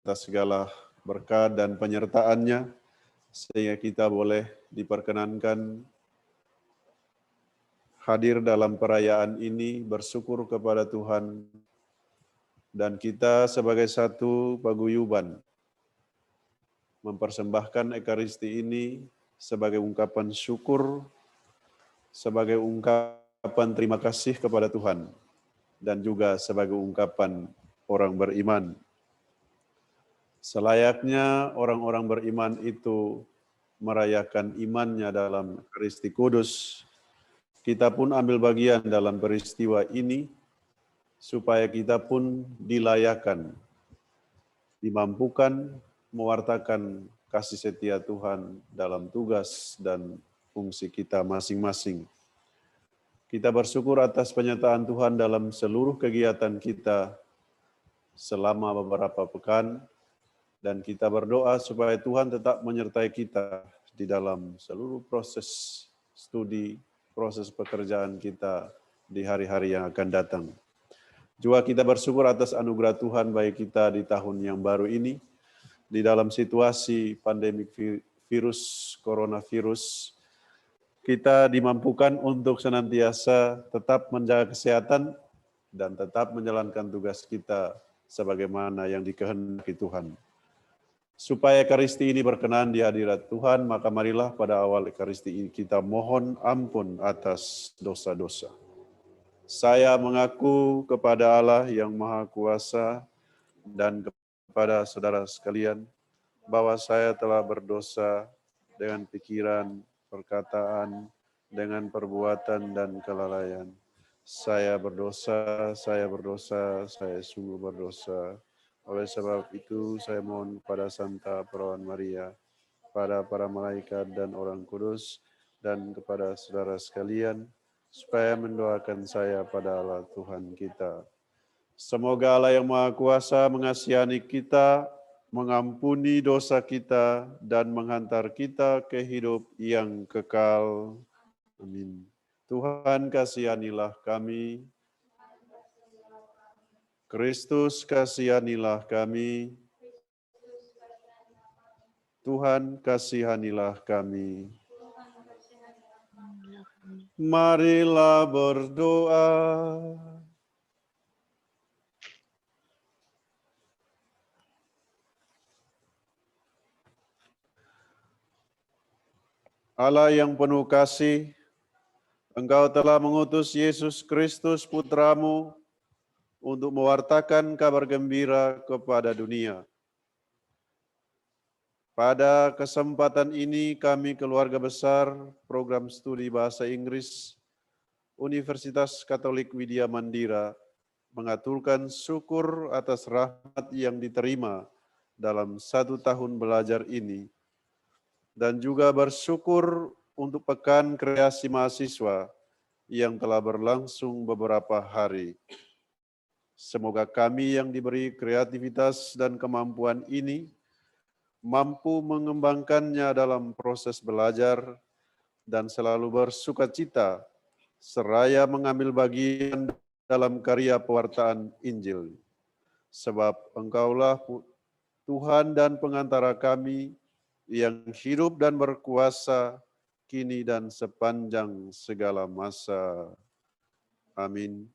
atas segala berkat dan penyertaan-Nya, sehingga kita boleh diperkenankan hadir dalam perayaan ini, bersyukur kepada Tuhan, dan kita sebagai satu paguyuban mempersembahkan Ekaristi ini sebagai ungkapan syukur, sebagai ungkapan terima kasih kepada Tuhan, dan juga sebagai ungkapan orang beriman. Selayaknya orang-orang beriman itu merayakan imannya dalam Ekaristi Kudus, kita pun ambil bagian dalam peristiwa ini, supaya kita pun dilayakan, dimampukan mewartakan kasih setia Tuhan dalam tugas dan fungsi kita masing-masing. Kita bersyukur atas penyertaan Tuhan dalam seluruh kegiatan kita selama beberapa pekan, dan kita berdoa supaya Tuhan tetap menyertai kita di dalam seluruh proses studi, proses pekerjaan kita di hari-hari yang akan datang. Juga kita bersyukur atas anugerah Tuhan bagi kita di tahun yang baru ini, di dalam situasi pandemik virus coronavirus, kita dimampukan untuk senantiasa tetap menjaga kesehatan dan tetap menjalankan tugas kita sebagaimana yang dikehendaki Tuhan. Supaya Ekaristi ini berkenan di hadirat Tuhan, maka marilah pada awal Ekaristi ini kita mohon ampun atas dosa-dosa. Saya mengaku kepada Allah yang Maha Kuasa dan kepada saudara sekalian, bahwa saya telah berdosa dengan pikiran, perkataan, dengan perbuatan dan kelalaian. Saya berdosa, saya sungguh berdosa. Oleh sebab itu, saya mohon kepada Santa Perawan Maria, pada para malaikat dan orang kudus, dan kepada saudara sekalian, supaya mendoakan saya pada Allah Tuhan kita. Semoga Allah yang Maha Kuasa mengasihani kita, mengampuni dosa kita, dan menghantar kita ke hidup yang kekal. Amin. Tuhan kasihanilah kami. Kristus kasihanilah kami. Tuhan kasihanilah kami. Marilah berdoa. Allah yang penuh kasih, Engkau telah mengutus Yesus Kristus Putra-Mu untuk mewartakan kabar gembira kepada dunia. Pada kesempatan ini kami keluarga besar program studi bahasa Inggris Universitas Katolik Widya Mandira mengaturkan syukur atas rahmat yang diterima dalam 1 tahun belajar ini, dan juga bersyukur untuk Pekan Kreasi Mahasiswa yang telah berlangsung beberapa hari. Semoga kami yang diberi kreativitas dan kemampuan ini mampu mengembangkannya dalam proses belajar dan selalu bersukacita seraya mengambil bagian dalam karya pewartaan Injil. Sebab Engkaulah Tuhan dan pengantara kami yang hidup dan berkuasa kini dan sepanjang segala masa. Amin.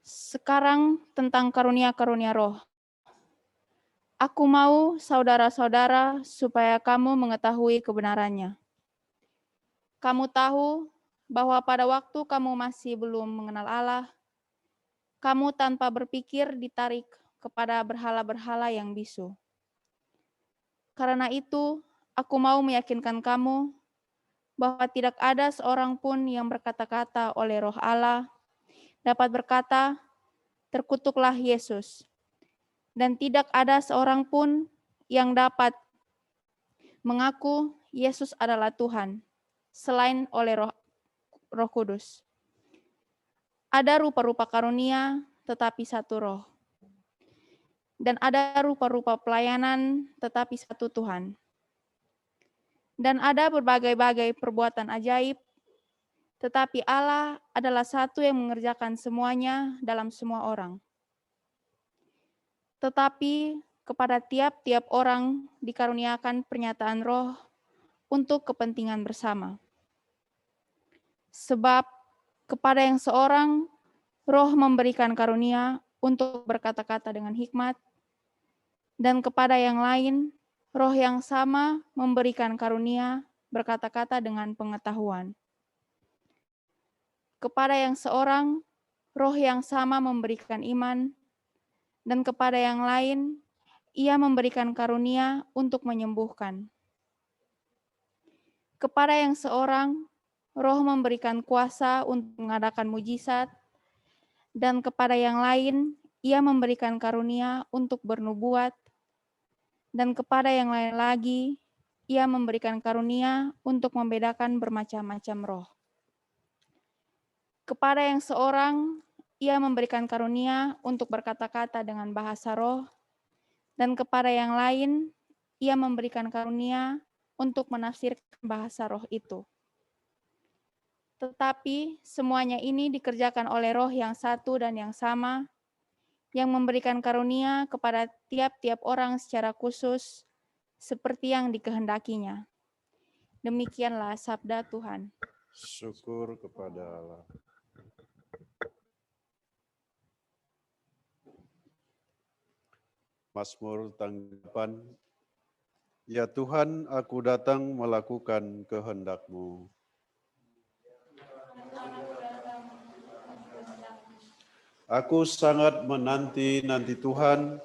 Sekarang tentang karunia-karunia roh. Aku mau, saudara-saudara, supaya kamu mengetahui kebenarannya. Kamu tahu bahwa pada waktu kamu masih belum mengenal Allah, kamu tanpa berpikir ditarik kepada berhala-berhala yang bisu. Karena itu, aku mau meyakinkan kamu bahwa tidak ada seorang pun yang berkata-kata oleh Roh Allah dapat berkata, "Terkutuklah Yesus." Dan tidak ada seorang pun yang dapat mengaku Yesus adalah Tuhan selain oleh Roh Kudus. Ada rupa-rupa karunia, tetapi satu Roh. Dan ada rupa-rupa pelayanan, tetapi satu Tuhan. Dan ada berbagai-bagai perbuatan ajaib, tetapi Allah adalah satu yang mengerjakan semuanya dalam semua orang. Tetapi kepada tiap-tiap orang dikaruniakan pernyataan Roh untuk kepentingan bersama. Sebab kepada yang seorang, Roh memberikan karunia untuk berkata-kata dengan hikmat, dan kepada yang lain, Roh yang sama memberikan karunia berkata-kata dengan pengetahuan. Kepada yang seorang, Roh yang sama memberikan iman, dan kepada yang lain, Ia memberikan karunia untuk menyembuhkan. Kepada yang seorang, Roh memberikan kuasa untuk mengadakan mujizat, dan kepada yang lain, Ia memberikan karunia untuk bernubuat, dan kepada yang lain lagi, Ia memberikan karunia untuk membedakan bermacam-macam roh. Kepada yang seorang, Ia memberikan karunia untuk berkata-kata dengan bahasa roh, dan kepada yang lain, Ia memberikan karunia untuk menafsirkan bahasa roh itu. Tetapi semuanya ini dikerjakan oleh Roh yang satu dan yang sama, yang memberikan karunia kepada tiap-tiap orang secara khusus, seperti yang dikehendakinya. Demikianlah sabda Tuhan. Syukur kepada Allah. Mazmur tanggapan. Ya Tuhan, aku datang melakukan kehendak-Mu. Aku sangat menanti-nanti Tuhan,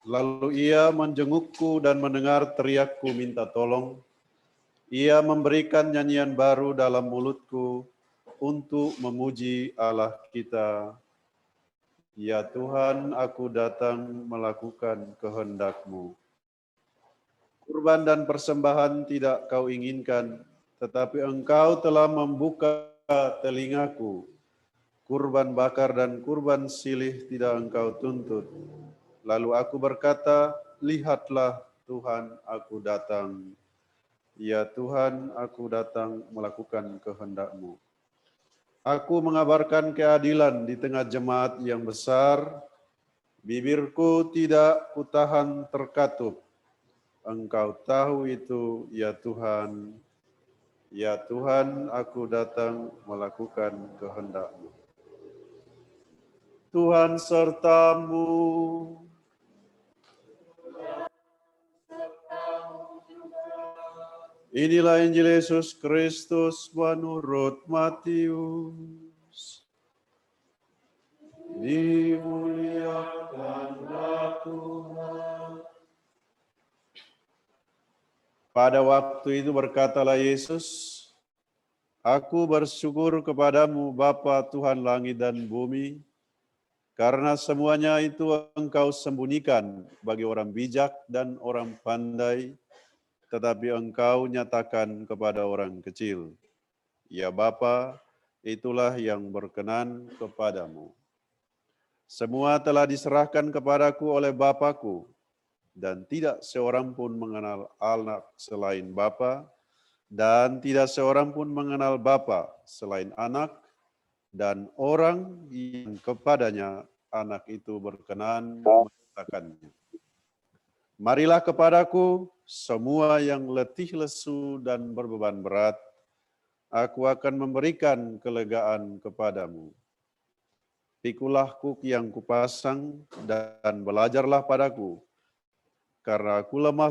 lalu Ia menjengukku dan mendengar teriakku minta tolong. Ia memberikan nyanyian baru dalam mulutku untuk memuji Allah kita. Ya Tuhan, aku datang melakukan kehendak-Mu. Kurban dan persembahan tidak Kau inginkan, tetapi Engkau telah membuka telingaku. Kurban bakar dan kurban silih tidak Engkau tuntut. Lalu aku berkata, lihatlah Tuhan, aku datang. Ya Tuhan, aku datang melakukan kehendak-Mu. Aku mengabarkan keadilan di tengah jemaat yang besar. Bibirku tidak kutahan terkatup. Engkau tahu itu, ya Tuhan. Ya Tuhan, aku datang melakukan kehendak-Mu. Tuhan sertamu. Inilah Injil Yesus Kristus menurut Matius. Dimuliakanlah Tuhan. Pada waktu itu berkatalah Yesus, Aku bersyukur kepadamu Bapa Tuhan langit dan bumi, karena semuanya itu Engkau sembunyikan bagi orang bijak dan orang pandai, tetapi Engkau nyatakan kepada orang kecil. Ya Bapa, itulah yang berkenan kepadamu. Semua telah diserahkan kepadaku oleh Bapa-Ku, dan tidak seorang pun mengenal anak selain Bapa, dan tidak seorang pun mengenal Bapa selain anak, dan orang yang kepadanya anak itu berkenan menyatakannya. Marilah kepadaku semua yang letih lesu dan berbeban berat, aku akan memberikan kelegaan kepadamu. Pikulah kuk yang kupasang dan belajarlah padaku, karena aku lemah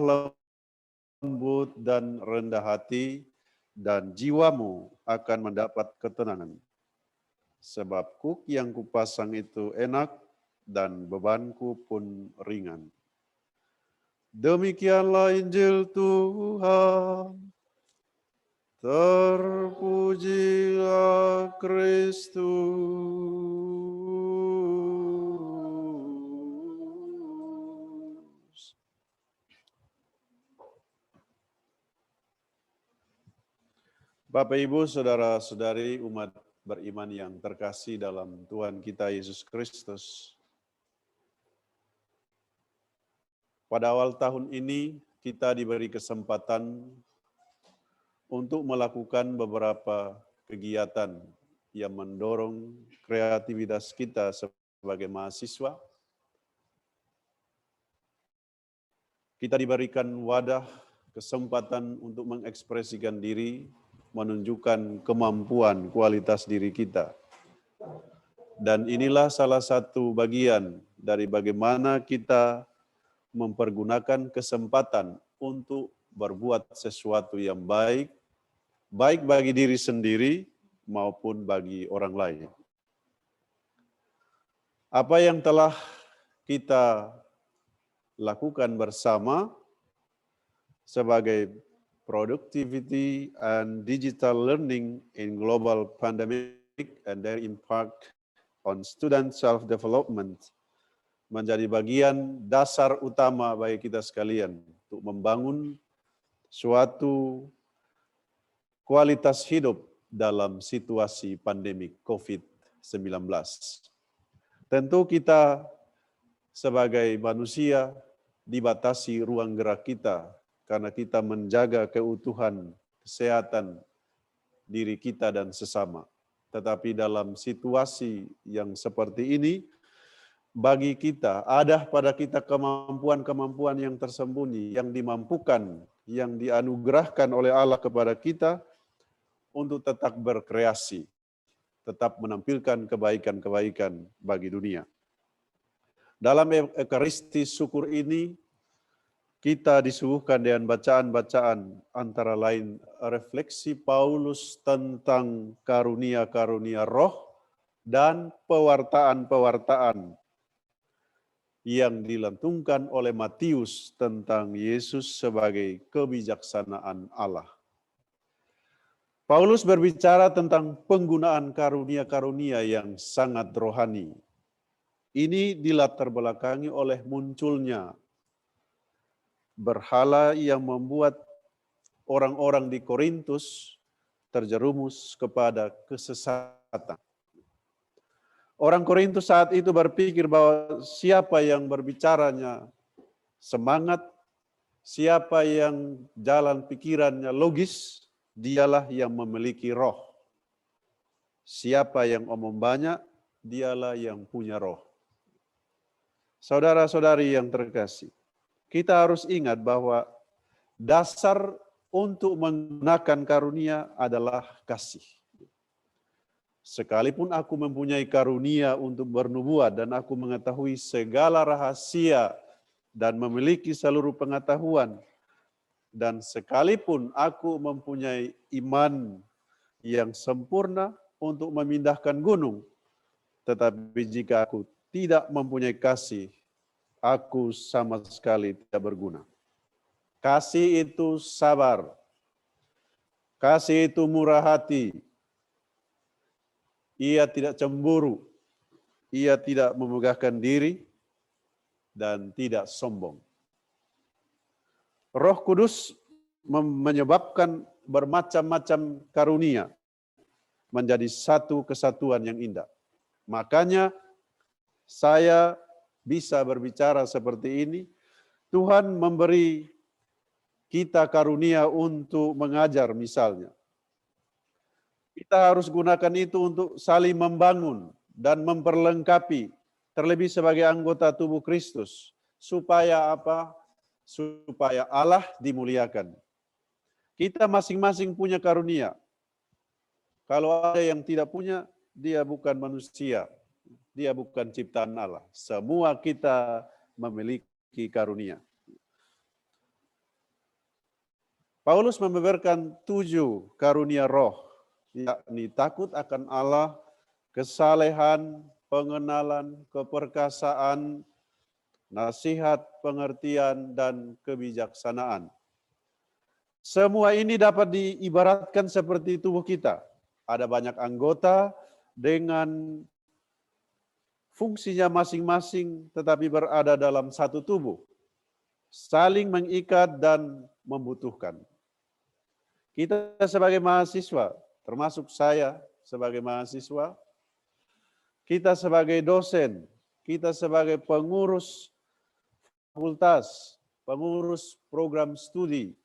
lembut dan rendah hati, dan jiwamu akan mendapat ketenangan. Sebab kuk yang kupasang itu enak, dan bebanku pun ringan. Demikianlah Injil Tuhan. Terpujilah Kristus. Bapak, Ibu, Saudara-saudari umat beriman yang terkasih dalam Tuhan kita Yesus Kristus. Pada awal tahun ini kita diberi kesempatan untuk melakukan beberapa kegiatan yang mendorong kreativitas kita sebagai mahasiswa. Kita diberikan wadah, kesempatan untuk mengekspresikan diri, menunjukkan kemampuan, kualitas diri kita. Dan inilah salah satu bagian dari bagaimana kita mempergunakan kesempatan untuk berbuat sesuatu yang baik, baik bagi diri sendiri maupun bagi orang lain. Apa yang telah kita lakukan bersama sebagai Productivity and Digital Learning in Global Pandemic and their Impact on Student Self-Development menjadi bagian dasar utama bagi kita sekalian untuk membangun suatu kualitas hidup dalam situasi pandemi COVID-19. Tentu kita sebagai manusia dibatasi ruang gerak kita karena kita menjaga keutuhan kesehatan diri kita dan sesama. Tetapi dalam situasi yang seperti ini, bagi kita, ada pada kita kemampuan-kemampuan yang tersembunyi, yang dimampukan, yang dianugerahkan oleh Allah kepada kita untuk tetap berkreasi, tetap menampilkan kebaikan-kebaikan bagi dunia. Dalam Ekaristi syukur ini, kita disuguhkan dengan bacaan-bacaan antara lain refleksi Paulus tentang karunia-karunia roh dan pewartaan-pewartaan yang dilantunkan oleh Matius tentang Yesus sebagai kebijaksanaan Allah. Paulus berbicara tentang penggunaan karunia-karunia yang sangat rohani. Ini dilatar belakangi oleh munculnya berhala yang membuat orang-orang di Korintus terjerumus kepada kesesatan. Orang Korintus saat itu berpikir bahwa siapa yang berbicaranya semangat, siapa yang jalan pikirannya logis, dialah yang memiliki roh. Siapa yang omong banyak, dialah yang punya roh. Saudara-saudari yang terkasih, kita harus ingat bahwa dasar untuk menggunakan karunia adalah kasih. Sekalipun aku mempunyai karunia untuk bernubuat dan aku mengetahui segala rahasia dan memiliki seluruh pengetahuan, dan sekalipun aku mempunyai iman yang sempurna untuk memindahkan gunung, tetapi jika aku tidak mempunyai kasih, aku sama sekali tidak berguna. Kasih itu sabar. Kasih itu murah hati. Ia tidak cemburu. Ia tidak memegahkan diri dan tidak sombong. Roh Kudus menyebabkan bermacam-macam karunia menjadi satu kesatuan yang indah. Makanya saya bisa berbicara seperti ini. Tuhan memberi kita karunia untuk mengajar misalnya. Kita harus gunakan itu untuk saling membangun dan memperlengkapi, terlebih sebagai anggota tubuh Kristus. Supaya apa? Supaya Allah dimuliakan. Kita masing-masing punya karunia. Kalau ada yang tidak punya, dia bukan manusia. Dia bukan ciptaan Allah. Semua kita memiliki karunia. Paulus membeberkan 7 karunia roh, yakni takut akan Allah, kesalehan, pengenalan, keperkasaan, nasihat, pengertian, dan kebijaksanaan. Semua ini dapat diibaratkan seperti tubuh kita. Ada banyak anggota dengan fungsinya masing-masing tetapi berada dalam satu tubuh. Saling mengikat dan membutuhkan. Kita sebagai mahasiswa, termasuk saya sebagai mahasiswa, kita sebagai dosen, kita sebagai pengurus fakultas, pengurus program studi,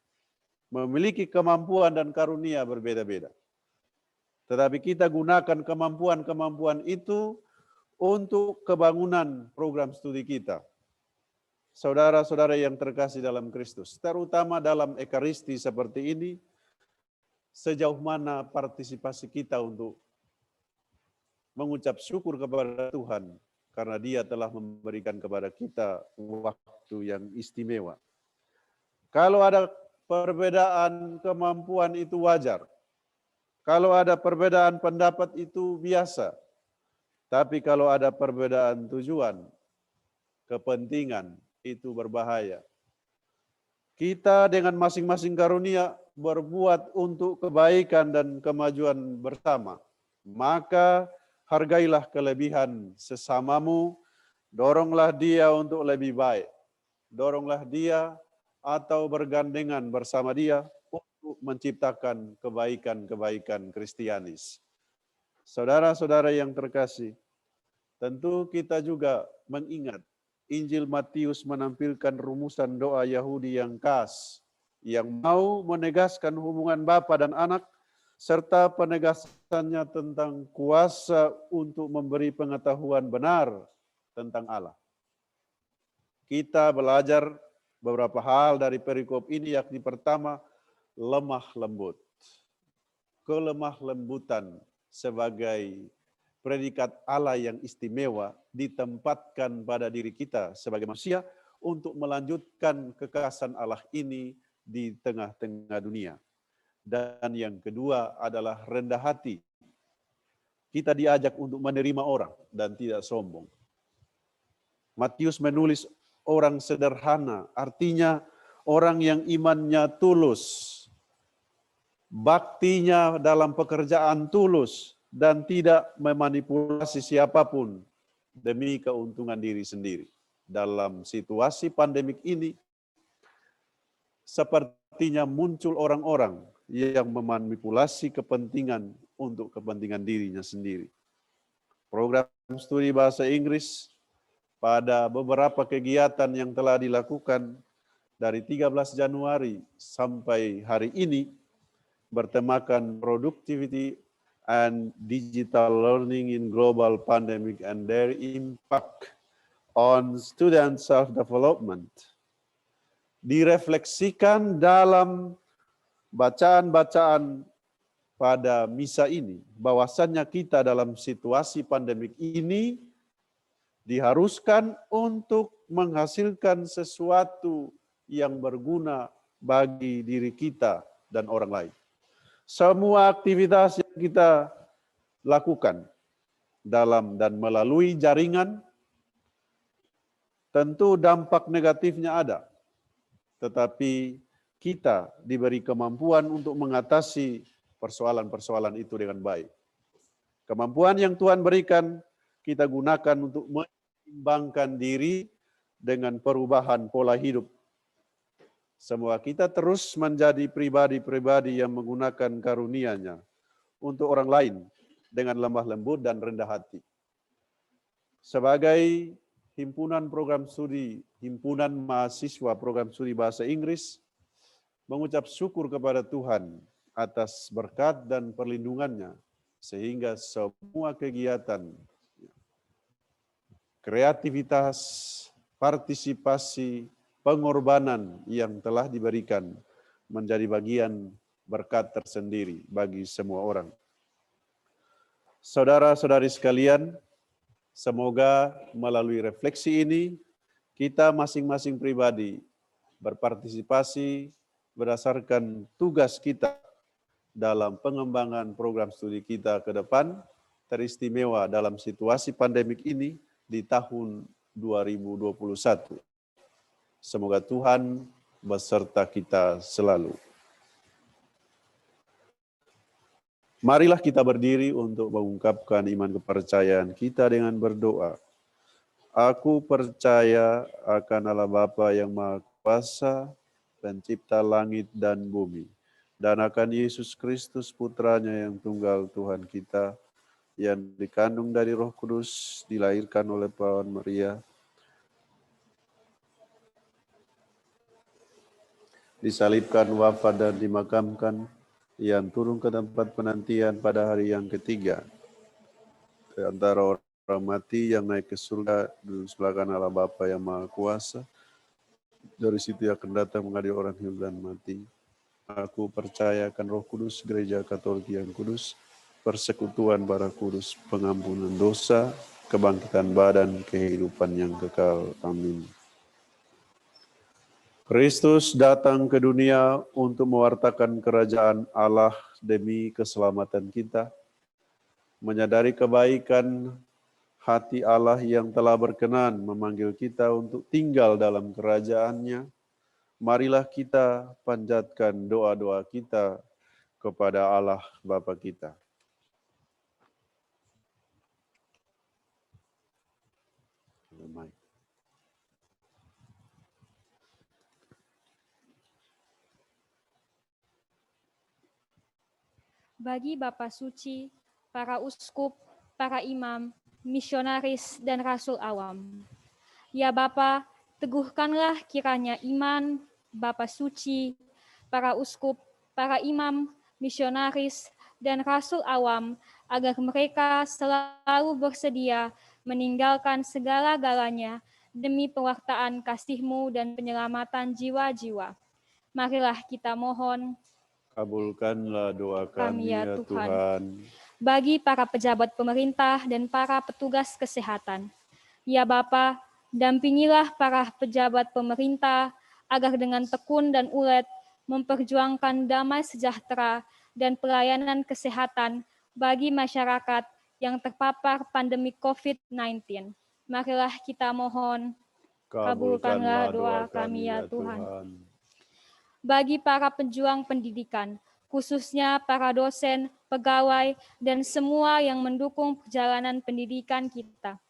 memiliki kemampuan dan karunia berbeda-beda. Tetapi kita gunakan kemampuan-kemampuan itu untuk kebangunan program studi kita. Saudara-saudara yang terkasih dalam Kristus, terutama dalam ekaristi seperti ini, sejauh mana partisipasi kita untuk mengucap syukur kepada Tuhan karena Dia telah memberikan kepada kita waktu yang istimewa. Kalau ada perbedaan kemampuan itu wajar. Kalau ada perbedaan pendapat itu biasa. Tapi kalau ada perbedaan tujuan, kepentingan, itu berbahaya. Kita dengan masing-masing karunia berbuat untuk kebaikan dan kemajuan bersama. Maka hargailah kelebihan sesamamu, doronglah dia untuk lebih baik. Doronglah dia atau bergandengan bersama dia untuk menciptakan kebaikan-kebaikan Kristianis. Saudara-saudara yang terkasih, tentu kita juga mengingat Injil Matius menampilkan rumusan doa Yahudi yang khas, yang mau menegaskan hubungan bapa dan anak, serta penegasannya tentang kuasa untuk memberi pengetahuan benar tentang Allah. Kita belajar beberapa hal dari perikop ini, yakni pertama, lemah lembut. Kelemah lembutan sebagai predikat Allah yang istimewa ditempatkan pada diri kita sebagai manusia untuk melanjutkan kekhasan Allah ini di tengah-tengah dunia. Dan yang kedua adalah rendah hati. Kita diajak untuk menerima orang dan tidak sombong. Matius menulis orang sederhana, artinya orang yang imannya tulus, baktinya dalam pekerjaan tulus, dan tidak memanipulasi siapapun demi keuntungan diri sendiri. Dalam situasi pandemik ini, sepertinya muncul orang-orang yang memanipulasi kepentingan untuk kepentingan dirinya sendiri. Program studi bahasa Inggris pada beberapa kegiatan yang telah dilakukan dari 13 Januari sampai hari ini bertemakan Productivity and Digital Learning in Global Pandemic and their Impact on Student Self-Development. Direfleksikan dalam bacaan-bacaan pada misa ini, bahwasannya kita dalam situasi pandemik ini diharuskan untuk menghasilkan sesuatu yang berguna bagi diri kita dan orang lain. Semua aktivitas yang kita lakukan dalam dan melalui jaringan, tentu dampak negatifnya ada. Tetapi kita diberi kemampuan untuk mengatasi persoalan-persoalan itu dengan baik. Kemampuan yang Tuhan berikan, kita gunakan untuk menyeimbangkan diri dengan perubahan pola hidup. Semua kita terus menjadi pribadi-pribadi yang menggunakan karunia-Nya untuk orang lain dengan lemah lembut dan rendah hati. Sebagai himpunan program studi, himpunan mahasiswa program studi bahasa Inggris, mengucap syukur kepada Tuhan atas berkat dan perlindungan-Nya, sehingga semua kegiatan, kreativitas, partisipasi, pengorbanan yang telah diberikan menjadi bagian berkat tersendiri bagi semua orang. Saudara-saudari sekalian, semoga melalui refleksi ini, kita masing-masing pribadi berpartisipasi berdasarkan tugas kita dalam pengembangan program studi kita ke depan, teristimewa dalam situasi pandemik ini di tahun 2021. Semoga Tuhan beserta kita selalu. Marilah kita berdiri untuk mengungkapkan iman kepercayaan kita dengan berdoa. Aku percaya akan Allah Bapa yang Maha Kuasa, pencipta langit dan bumi, dan akan Yesus Kristus putranya yang tunggal Tuhan kita, yang dikandung dari Roh Kudus, dilahirkan oleh Perawan Maria, disalibkan, wafat dan dimakamkan, yang turun ke tempat penantian pada hari yang ketiga. Di antara orang mati yang naik ke surga, duduk sebelah kanan Allah Bapa yang Maha Kuasa, dari situ akan datang mengadili orang hidup dan mati. Aku percaya akan Roh Kudus, Gereja Katolik yang kudus, persekutuan para kudus, pengampunan dosa, kebangkitan badan, kehidupan yang kekal. Amin. Kristus datang ke dunia untuk mewartakan kerajaan Allah demi keselamatan kita, menyadari kebaikan hati Allah yang telah berkenan memanggil kita untuk tinggal dalam kerajaan-Nya. Marilah kita panjatkan doa-doa kita kepada Allah Bapa kita. Amin. Bagi Bapa Suci, para uskup, para imam, misionaris, dan rasul awam. Ya Bapa, teguhkanlah kiranya iman Bapa Suci, para uskup, para imam, misionaris, dan rasul awam, agar mereka selalu bersedia meninggalkan segala-galanya demi pewartaan kasih-Mu dan penyelamatan jiwa-jiwa. Marilah kita mohon. Kabulkanlah doa kami ya Tuhan. Bagi para pejabat pemerintah dan para petugas kesehatan. Ya Bapa, dampingilah para pejabat pemerintah agar dengan tekun dan ulet memperjuangkan damai sejahtera dan pelayanan kesehatan bagi masyarakat yang terpapar pandemi COVID-19. Marilah kita mohon. Kabulkanlah doa kami ya Tuhan. Bagi para pejuang pendidikan, khususnya para dosen, pegawai, dan semua yang mendukung perjalanan pendidikan kita.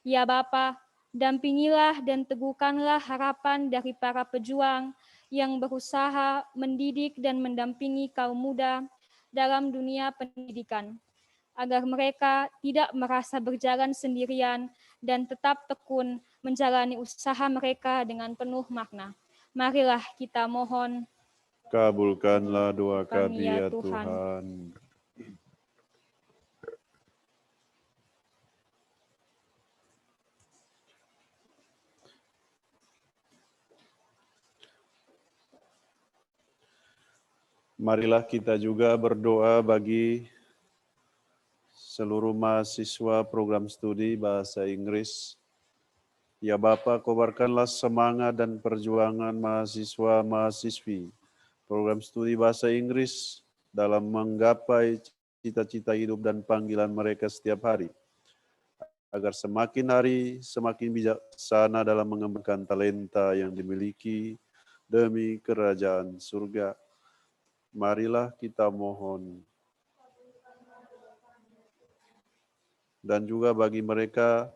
Ya Bapa, dampingilah dan teguhkanlah harapan dari para pejuang yang berusaha mendidik dan mendampingi kaum muda dalam dunia pendidikan, agar mereka tidak merasa berjalan sendirian dan tetap tekun menjalani usaha mereka dengan penuh makna. Marilah kita mohon. Kabulkanlah doa kami ya Tuhan. Marilah kita juga berdoa bagi seluruh mahasiswa program studi Bahasa Inggris. Ya Bapa, kobarkanlah semangat dan perjuangan mahasiswa-mahasiswi program studi Bahasa Inggris dalam menggapai cita-cita hidup dan panggilan mereka setiap hari, agar semakin hari semakin bijaksana dalam mengembangkan talenta yang dimiliki demi kerajaan surga. Marilah kita mohon. Dan juga bagi mereka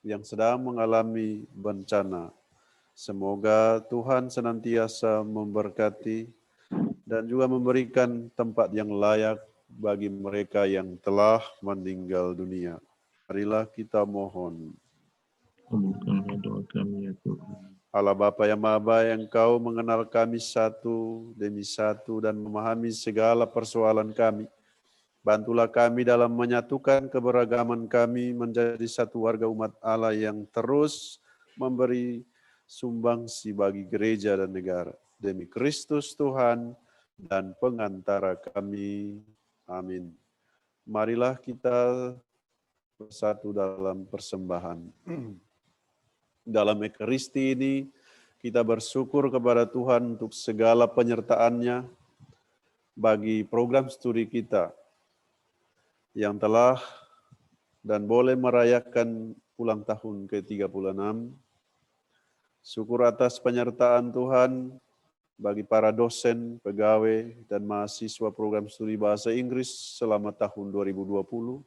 yang sedang mengalami bencana, semoga Tuhan senantiasa memberkati dan juga memberikan tempat yang layak bagi mereka yang telah meninggal dunia. Marilah kita mohon. Kabulkanlah doa kami ya Tuhan. Allah Bapa yang Maha Baik, Engkau mengenal kami satu demi satu dan memahami segala persoalan kami. Bantulah kami dalam menyatukan keberagaman kami menjadi satu warga umat Allah yang terus memberi sumbangsi bagi gereja dan negara. Demi Kristus Tuhan dan pengantara kami. Amin. Marilah kita bersatu dalam persembahan. Dalam Ekaristi ini, kita bersyukur kepada Tuhan untuk segala penyertaan-Nya bagi program studi kita yang telah dan boleh merayakan ulang tahun ke-36. Syukur atas penyertaan Tuhan bagi para dosen, pegawai, dan mahasiswa program studi bahasa Inggris selama tahun 2020,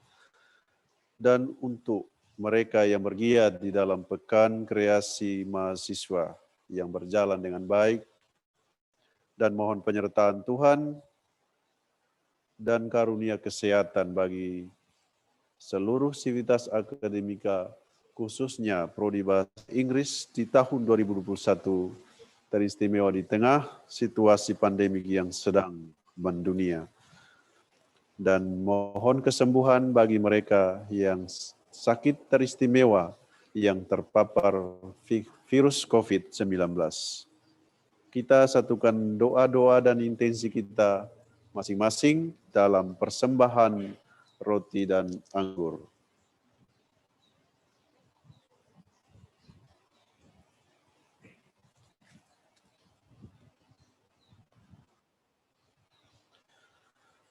dan untuk mereka yang bergiat di dalam pekan kreasi mahasiswa yang berjalan dengan baik, dan mohon penyertaan Tuhan dan karunia kesehatan bagi seluruh sivitas akademika, khususnya Prodi Bahasa Inggris di tahun 2021, teristimewa di tengah situasi pandemik yang sedang mendunia. Dan mohon kesembuhan bagi mereka yang sakit teristimewa yang terpapar virus COVID-19. Kita satukan doa-doa dan intensi kita masing-masing dalam persembahan roti dan anggur.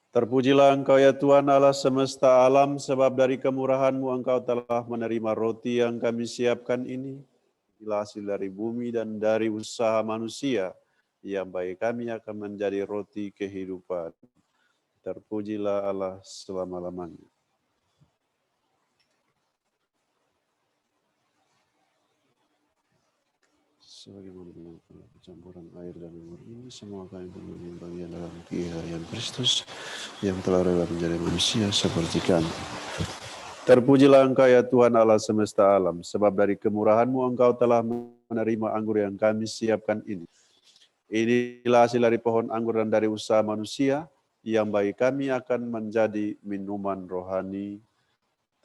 Terpujilah Engkau ya Tuhan Allah semesta alam, sebab dari kemurahan-Mu Engkau telah menerima roti yang kami siapkan ini, hasil dari bumi dan dari usaha manusia, yang bagi kami akan menjadi roti kehidupan. Terpujilah Allah selama-lamanya. Sebagaimana dengan campuran air dan anggur ini, semua kami menjadi bagian dalam kehadiran Kristus yang telah rela menjadi manusia seperti kami. Terpujilah Engkau ya Tuhan Allah semesta alam, sebab dari kemurahan-Mu Engkau telah menerima anggur yang kami siapkan ini. Inilah hasil dari pohon anggur dan dari usaha manusia, yang bagi kami akan menjadi minuman rohani.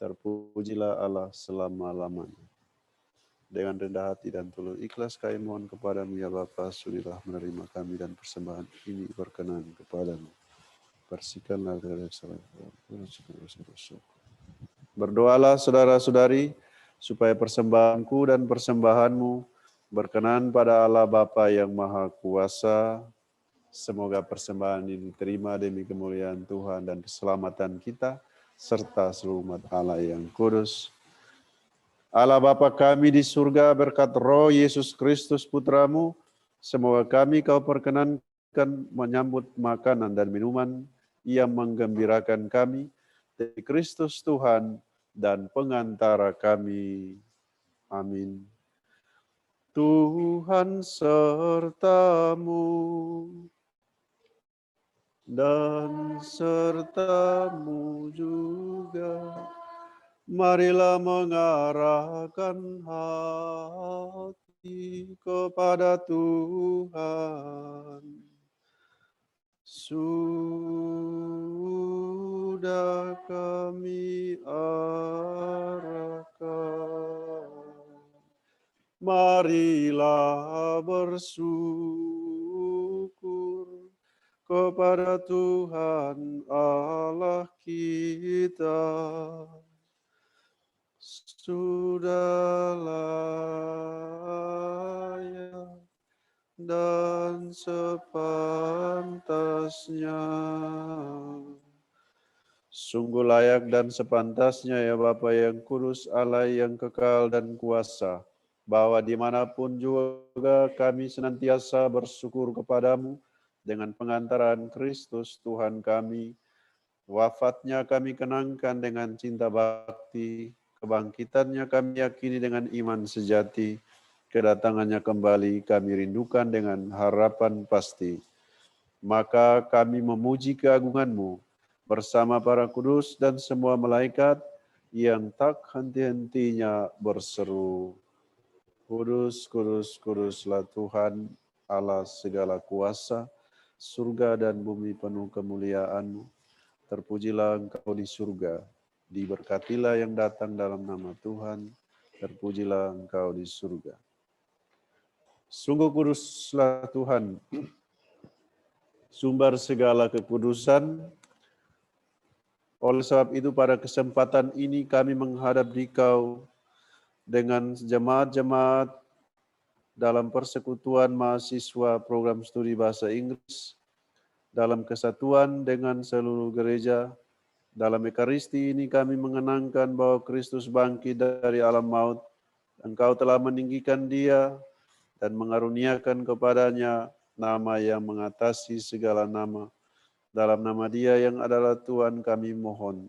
Terpujilah Allah selama-lamanya. Dengan rendah hati dan tulus ikhlas kami mohon kepadamu ya Bapa, sudilah menerima kami dan persembahan ini berkenan kepadamu. Bersihkanlah dari kesalahan. Berdoalah saudara-saudari, supaya persembahanku dan persembahanmu berkenan pada Allah Bapa yang Maha Kuasa. Semoga persembahan ini diterima demi kemuliaan Tuhan dan keselamatan kita, serta seluruh umat Allah yang kudus. Allah Bapa kami di surga, berkat Roh Yesus Kristus Putramu, semoga kami Kau perkenankan menyambut makanan dan minuman yang menggembirakan kami dari Kristus Tuhan dan pengantara kami. Amin. Tuhan sertamu dan sertamu juga. Marilah mengarahkan hati kepada Tuhan. Sudah kami arahkan. Marilah bersyukur kepada Tuhan Allah kita. Sudah layak dan sepantasnya. Sungguh layak dan sepantasnya ya Bapa yang kudus, Allah yang kekal dan kuasa, bahwa dimanapun juga kami senantiasa bersyukur kepadamu dengan pengantaran Kristus Tuhan kami. Wafatnya kami kenangkan dengan cinta bakti, kebangkitannya kami yakini dengan iman sejati, kedatangannya kembali kami rindukan dengan harapan pasti. Maka kami memuji keagungan-Mu bersama para kudus dan semua malaikat yang tak henti-hentinya berseru, Kudus, kudus, kuduslah Tuhan Allah segala kuasa, surga dan bumi penuh kemuliaan-Mu. Terpujilah Engkau di surga, diberkatilah yang datang dalam nama Tuhan, terpujilah Engkau di surga. Sungguh kuduslah Tuhan, sumber segala kekudusan. Oleh sebab itu pada kesempatan ini kami menghadap Dikau dengan jemaat-jemaat dalam persekutuan mahasiswa program studi bahasa Inggris, dalam kesatuan dengan seluruh gereja. Dalam Ekaristi ini kami mengenangkan bahwa Kristus bangkit dari alam maut. Engkau telah meninggikan Dia dan mengaruniakan kepadanya nama yang mengatasi segala nama. Dalam nama Dia yang adalah Tuhan kami mohon.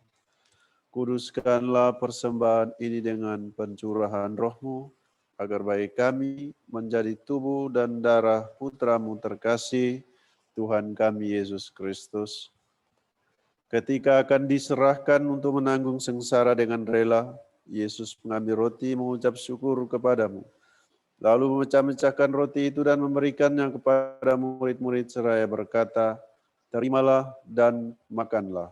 Kuduskanlah persembahan ini dengan pencurahan Roh-Mu, agar baik kami menjadi tubuh dan darah Putra-Mu terkasih, Tuhan kami Yesus Kristus. Ketika akan diserahkan untuk menanggung sengsara dengan rela, Yesus mengambil roti mengucap syukur kepadamu. Lalu memecah-mecahkan roti itu dan memberikannya kepada murid-murid seraya berkata, "Terimalah dan makanlah.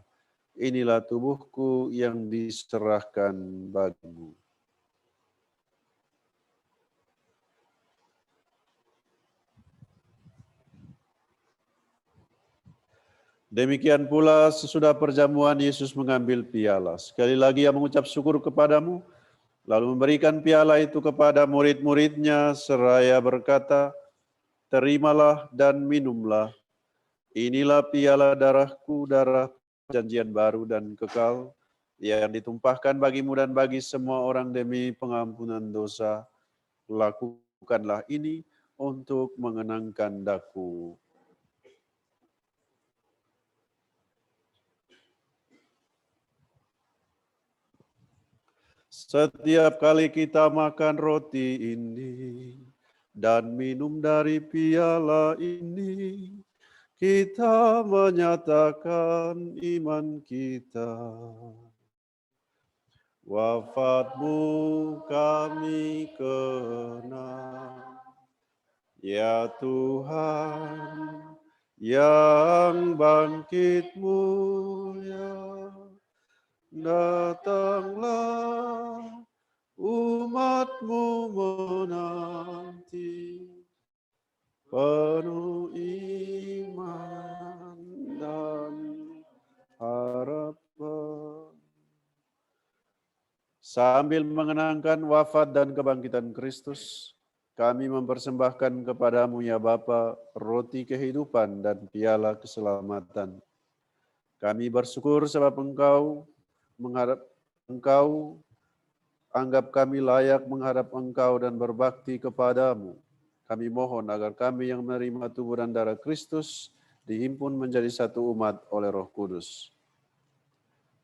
Inilah tubuhku yang diserahkan bagimu." Demikian pula sesudah perjamuan Yesus mengambil piala. Sekali lagi ia mengucap syukur kepadamu, lalu memberikan piala itu kepada murid-muridnya seraya berkata, "Terimalah dan minumlah. Inilah piala darahku, darah perjanjian baru dan kekal, yang ditumpahkan bagimu dan bagi semua orang demi pengampunan dosa. Lakukanlah ini untuk mengenangkan daku." Setiap kali kita makan roti ini dan minum dari piala ini, kita menyatakan iman kita. Wafatmu kami kenang, ya Tuhan, yang bangkit mulia. Datanglah, umat-Mu menanti, penuh iman dan harapan. Sambil mengenangkan wafat dan kebangkitan Kristus, kami mempersembahkan kepadamu ya Bapa, roti kehidupan dan piala keselamatan. Kami bersyukur sebab Engkau anggap kami layak menghadap Engkau dan berbakti kepadamu. Kami mohon agar kami yang menerima tubuh dan darah Kristus dihimpun menjadi satu umat oleh Roh Kudus.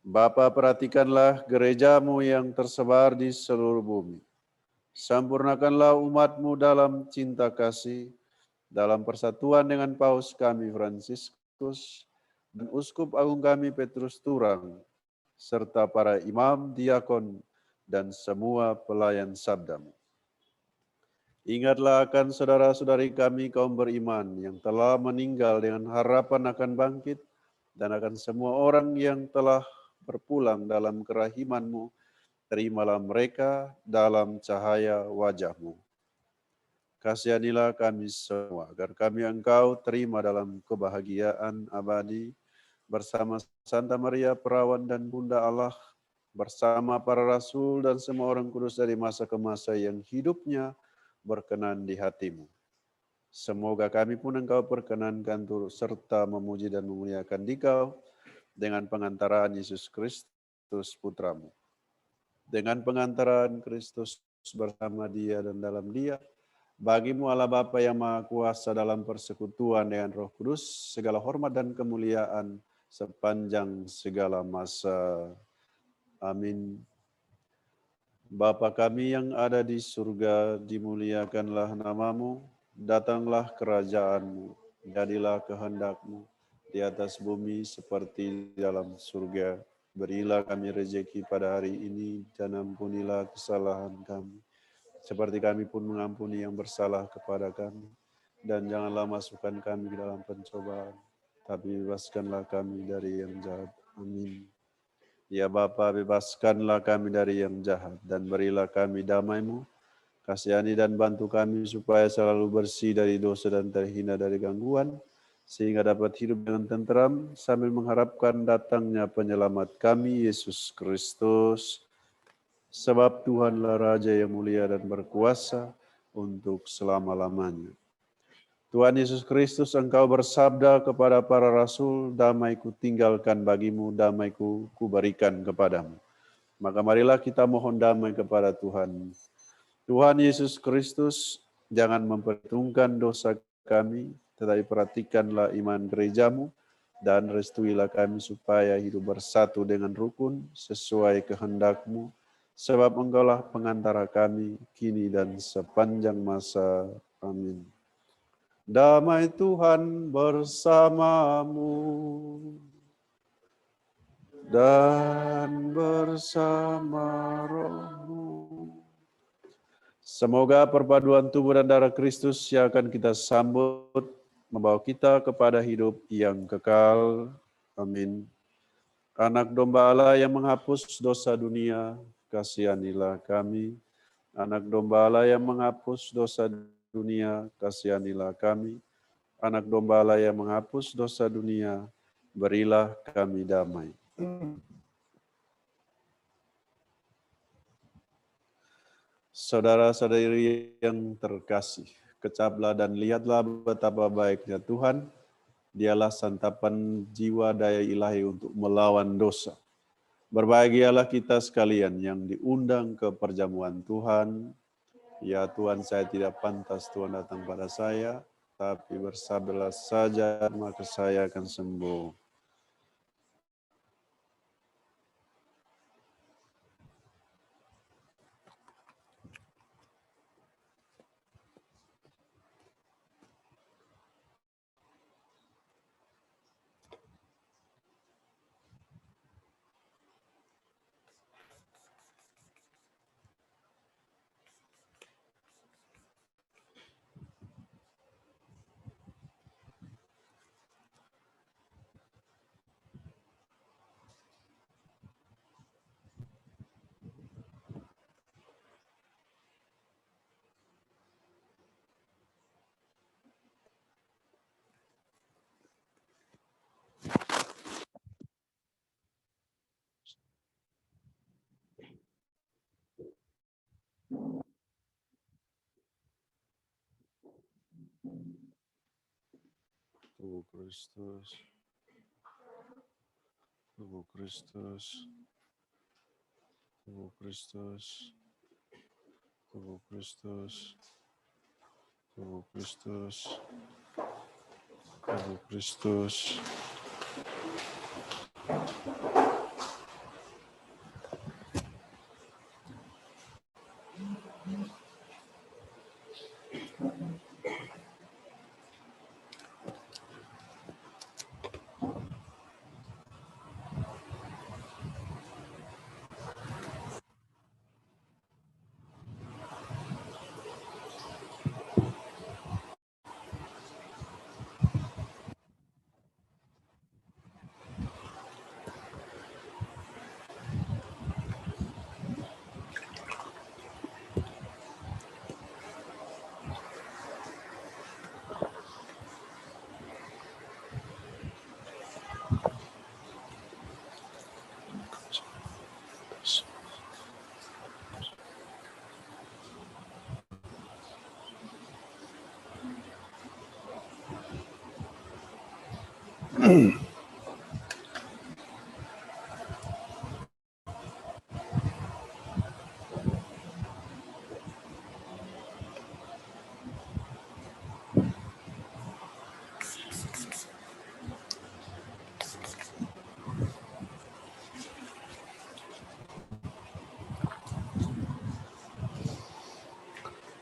Bapa, perhatikanlah gereja-Mu yang tersebar di seluruh bumi. Sempurnakanlah umat-Mu dalam cinta kasih, dalam persatuan dengan Paus kami Fransiskus dan Uskup Agung kami Petrus Turang, serta para imam, diakon, dan semua pelayan sabda-Mu. Ingatlah akan saudara-saudari kami kaum beriman yang telah meninggal dengan harapan akan bangkit, dan akan semua orang yang telah berpulang dalam kerahiman-Mu. Terimalah mereka dalam cahaya wajah-Mu. Kasihanilah kami semua, agar kami Engkau terima dalam kebahagiaan abadi, bersama Santa Maria Perawan dan Bunda Allah, bersama para rasul dan semua orang kudus dari masa ke masa yang hidupnya berkenan di hati-Mu. Semoga kami pun Engkau perkenankan turut serta memuji dan memuliakan Dikau dengan pengantaraan Yesus Kristus Putra-Mu. Dengan pengantaraan Kristus bersama Dia dan dalam Dia, bagi-Mu Allah Bapa yang Maha Kuasa dalam persekutuan dengan Roh Kudus, segala hormat dan kemuliaan sepanjang segala masa. Amin. Bapa kami yang ada di surga, dimuliakanlah nama-Mu, datanglah kerajaan-Mu, jadilah kehendak-Mu di atas bumi seperti di dalam surga. Berilah kami rezeki pada hari ini, dan ampunilah kesalahan kami, seperti kami pun mengampuni yang bersalah kepada kami. Dan janganlah masukkan kami ke dalam pencobaan, tapi bebaskanlah kami dari yang jahat. Amin. Ya Bapa, bebaskanlah kami dari yang jahat, dan berilah kami damai-Mu. Kasihani dan bantu kami supaya selalu bersih dari dosa dan terhina dari gangguan, sehingga dapat hidup dengan tenteram sambil mengharapkan datangnya penyelamat kami, Yesus Kristus. Sebab Tuhanlah Raja yang mulia dan berkuasa untuk selama-lamanya. Tuhan Yesus Kristus, Engkau bersabda kepada para rasul, "Damai-Ku tinggalkan bagimu, damai-Ku kuberikan kepadamu." Maka marilah kita mohon damai kepada Tuhan. Tuhan Yesus Kristus, jangan memperhitungkan dosa kami, tetapi perhatikanlah iman gerejamu, dan restuilah kami supaya hidup bersatu dengan rukun sesuai kehendak-Mu, sebab Engkaulah pengantara kami kini dan sepanjang masa. Amin. Damai Tuhan bersamamu dan bersama rohmu. Semoga perpaduan tubuh dan darah Kristus yang akan kita sambut membawa kita kepada hidup yang kekal. Amin. Anak domba Allah yang menghapus dosa dunia, kasihanilah kami. Anak domba Allah yang menghapus dosa dunia, kasihanilah kami. Anak domba Allah yang menghapus dosa dunia, berilah kami damai. Saudara-saudari yang terkasih, kecaplah dan lihatlah betapa baiknya Tuhan. Dialah santapan jiwa daya ilahi untuk melawan dosa. Berbahagialah kita sekalian yang diundang ke perjamuan Tuhan. Ya Tuhan, saya tidak pantas Tuhan datang pada saya, tapi bersabdalah saja maka saya akan sembuh. Tubuh Kristus, tubuh Kristus, tubuh Kristus, tubuh Kristus, tubuh Kristus, tubuh Kristus.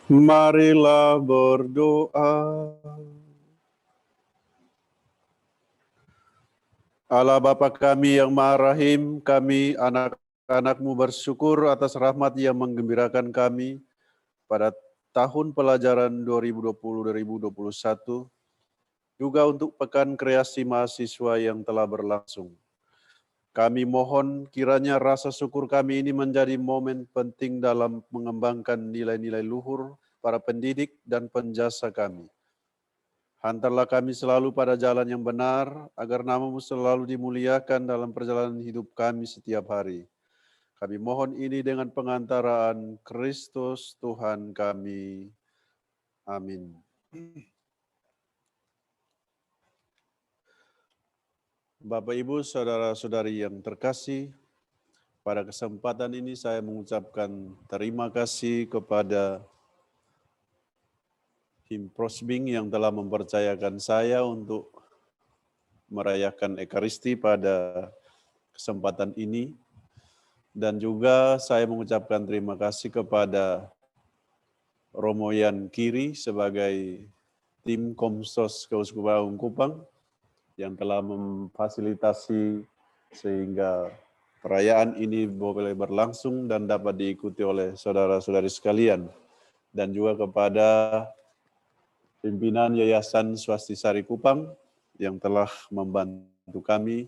Marilah berdoa. Allah Bapa kami yang Maha Rahim, kami anak-anak-Mu bersyukur atas rahmat yang menggembirakan kami pada tahun pelajaran 2020-2021, juga untuk Pekan Kreasi Mahasiswa yang telah berlangsung. Kami mohon kiranya rasa syukur kami ini menjadi momen penting dalam mengembangkan nilai-nilai luhur para pendidik dan penjasa kami. Hantarlah kami selalu pada jalan yang benar, agar nama-Mu selalu dimuliakan dalam perjalanan hidup kami setiap hari. Kami mohon ini dengan pengantaraan Kristus Tuhan kami. Amin. Bapak, Ibu, saudara-saudari yang terkasih, pada kesempatan ini saya mengucapkan terima kasih kepada Him Prosbing yang telah mempercayakan saya untuk merayakan Ekaristi pada kesempatan ini. Dan juga saya mengucapkan terima kasih kepada Romo Yan Kiri sebagai tim Komsos Keuskupan Agung Kupang yang telah memfasilitasi sehingga perayaan ini boleh berlangsung dan dapat diikuti oleh saudara-saudari sekalian. Dan juga kepada pimpinan Yayasan Swastisari Kupang yang telah membantu kami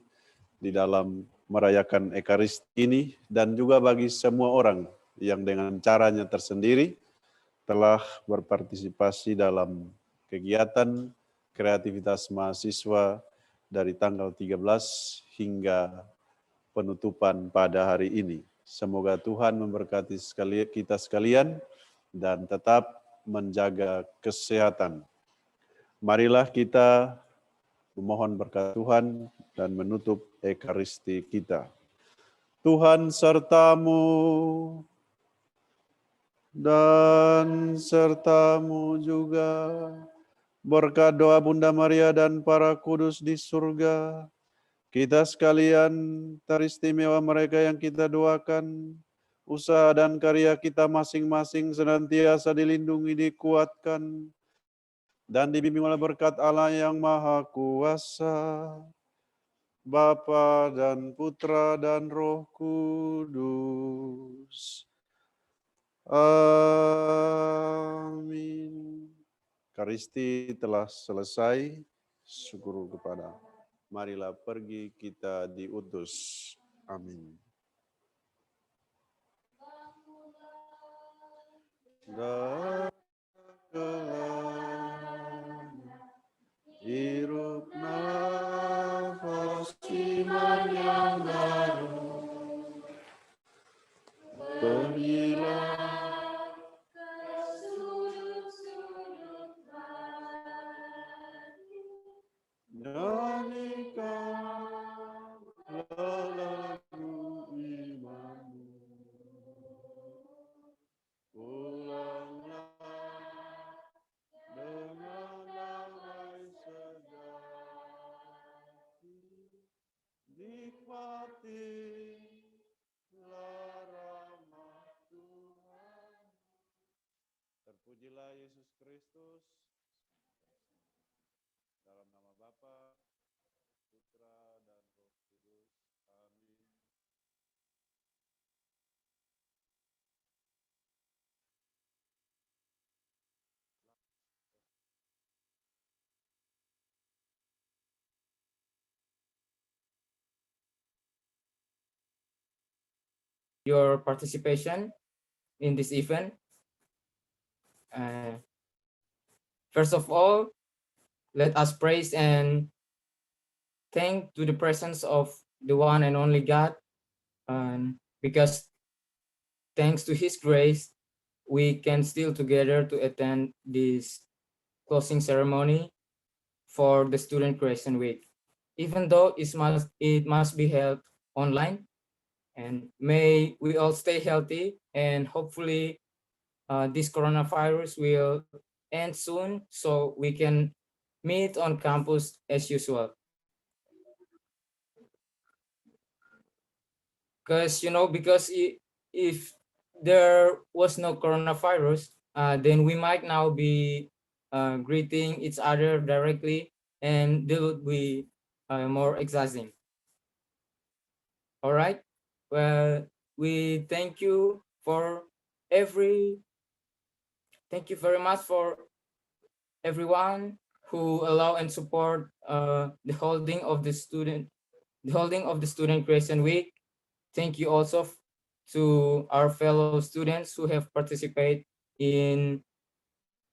di dalam merayakan Ekaristi ini, dan juga bagi semua orang yang dengan caranya tersendiri telah berpartisipasi dalam kegiatan kreativitas mahasiswa dari tanggal 13 hingga penutupan pada hari ini. Semoga Tuhan memberkati kita sekalian dan tetap menjaga kesehatan. Marilah kita memohon berkat Tuhan dan menutup Ekaristi kita. Tuhan sertamu dan sertamu juga. Berkat doa Bunda Maria dan para kudus di surga, kita sekalian teristimewa mereka yang kita doakan, usaha dan karya kita masing-masing senantiasa dilindungi, dikuatkan, dan dibimbing oleh berkat Allah yang Maha Kuasa, Bapa dan Putra dan Roh Kudus. Amin. Ekaristi telah selesai, syukur kepada. Marilah pergi kita diutus. Amin. Hirup nafas iman yang baru, pergilah ke sudut-sudut hati, nyanyikan lagu imanmu, pulanglah dengan damai sejati, nikmatilah rahmat Tuhan. Terpujilah Yesus Kristus. Dalam nama Bapa, Putra, dan Roh Kudus. Amin. Your participation in this event. First of all, let us praise and thank to the presence of the one and only God, because thanks to His grace, we can still together to attend this closing ceremony for the Student Creation Week, even though it must be held online. And may we all stay healthy, and hopefully this coronavirus will end soon so we can meet on campus as usual. Because if there was no coronavirus, then we might now be greeting each other directly, and they would be more exhausting. All right. Well, we thank you very much for everyone who allow and support the holding of the Student Creation Week. Thank you also to our fellow students who have participated in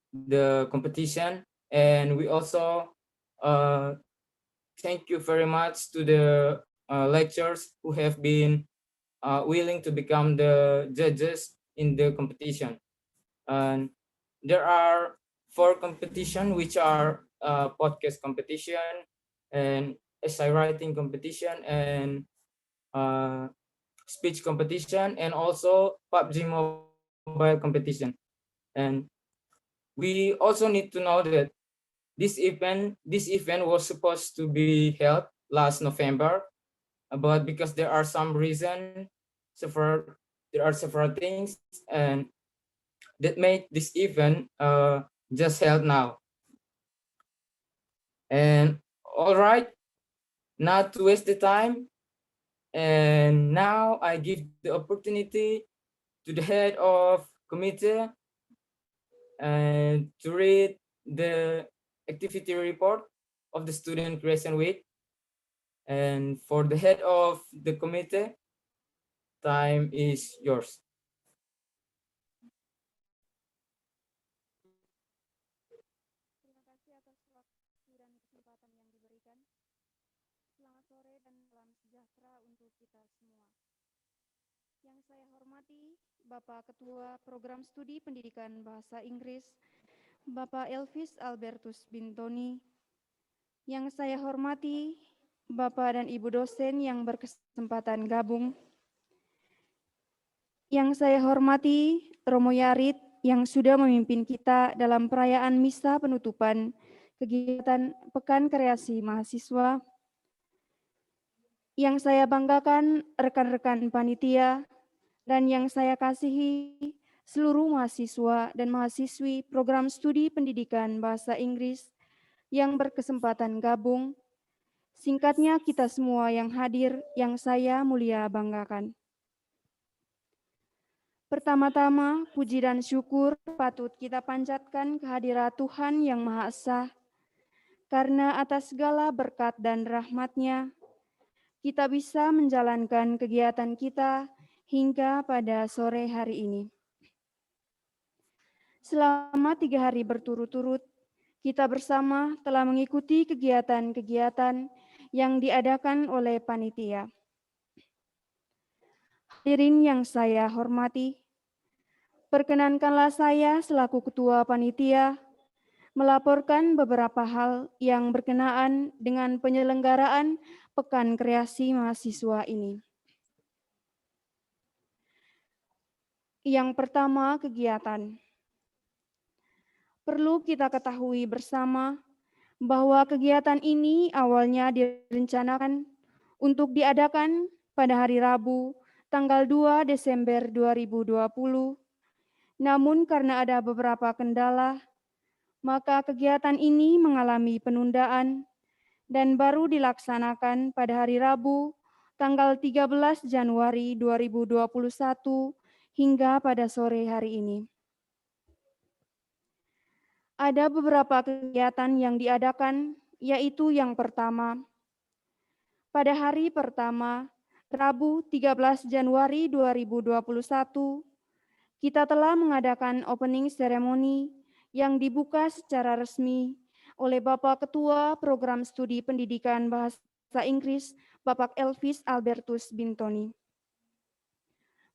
the competition, and we also thank you very much to the lecturers who have been willing to become the judges in the competition. And there are 4 competitions, which are podcast competition, and essay writing competition, and speech competition, and also PUBG Mobile competition. And we also need to know that this event was supposed to be held last November, but because there are some reason, there are several things and that made this event just held now. And all right, not to waste the time, and now I give the opportunity to the head of committee and to read the activity report of the Student Creation Week. And for the head of the committee, time is yours. Terima kasih atas waktu dan kesempatan yang diberikan. Selamat sore dan salam sejahtera untuk kita semua. Yang saya hormati Bapak Ketua Program Studi Pendidikan Bahasa Inggris, Bapak Elvis Albertus Bintoni. Yang saya hormati Bapak dan Ibu dosen yang berkesempatan gabung. Yang saya hormati Romo Yarit yang sudah memimpin kita dalam perayaan misa penutupan kegiatan Pekan Kreasi Mahasiswa. Yang saya banggakan rekan-rekan panitia dan yang saya kasihi seluruh mahasiswa dan mahasiswi program studi pendidikan bahasa Inggris yang berkesempatan gabung. Singkatnya kita semua yang hadir yang saya mulia banggakan. Pertama-tama, puji dan syukur patut kita panjatkan kehadirat Tuhan yang Maha Esa, karena atas segala berkat dan rahmat-Nya, kita bisa menjalankan kegiatan kita hingga pada sore hari ini. Selama 3 hari berturut-turut, kita bersama telah mengikuti kegiatan-kegiatan yang diadakan oleh panitia. Hadirin yang saya hormati, perkenankanlah saya selaku Ketua Panitia melaporkan beberapa hal yang berkenaan dengan penyelenggaraan Pekan Kreasi Mahasiswa ini. Yang pertama, kegiatan. Perlu kita ketahui bersama bahwa kegiatan ini awalnya direncanakan untuk diadakan pada hari Rabu, tanggal 2 Desember 2020. Namun karena ada beberapa kendala, maka kegiatan ini mengalami penundaan dan baru dilaksanakan pada hari Rabu, tanggal 13 Januari 2021 hingga pada sore hari ini. Ada beberapa kegiatan yang diadakan, yaitu yang pertama, pada hari pertama, Rabu 13 Januari 2021, kita telah mengadakan opening ceremony yang dibuka secara resmi oleh Bapak Ketua Program Studi Pendidikan Bahasa Inggris, Bapak Elvis Albertus Bintoni.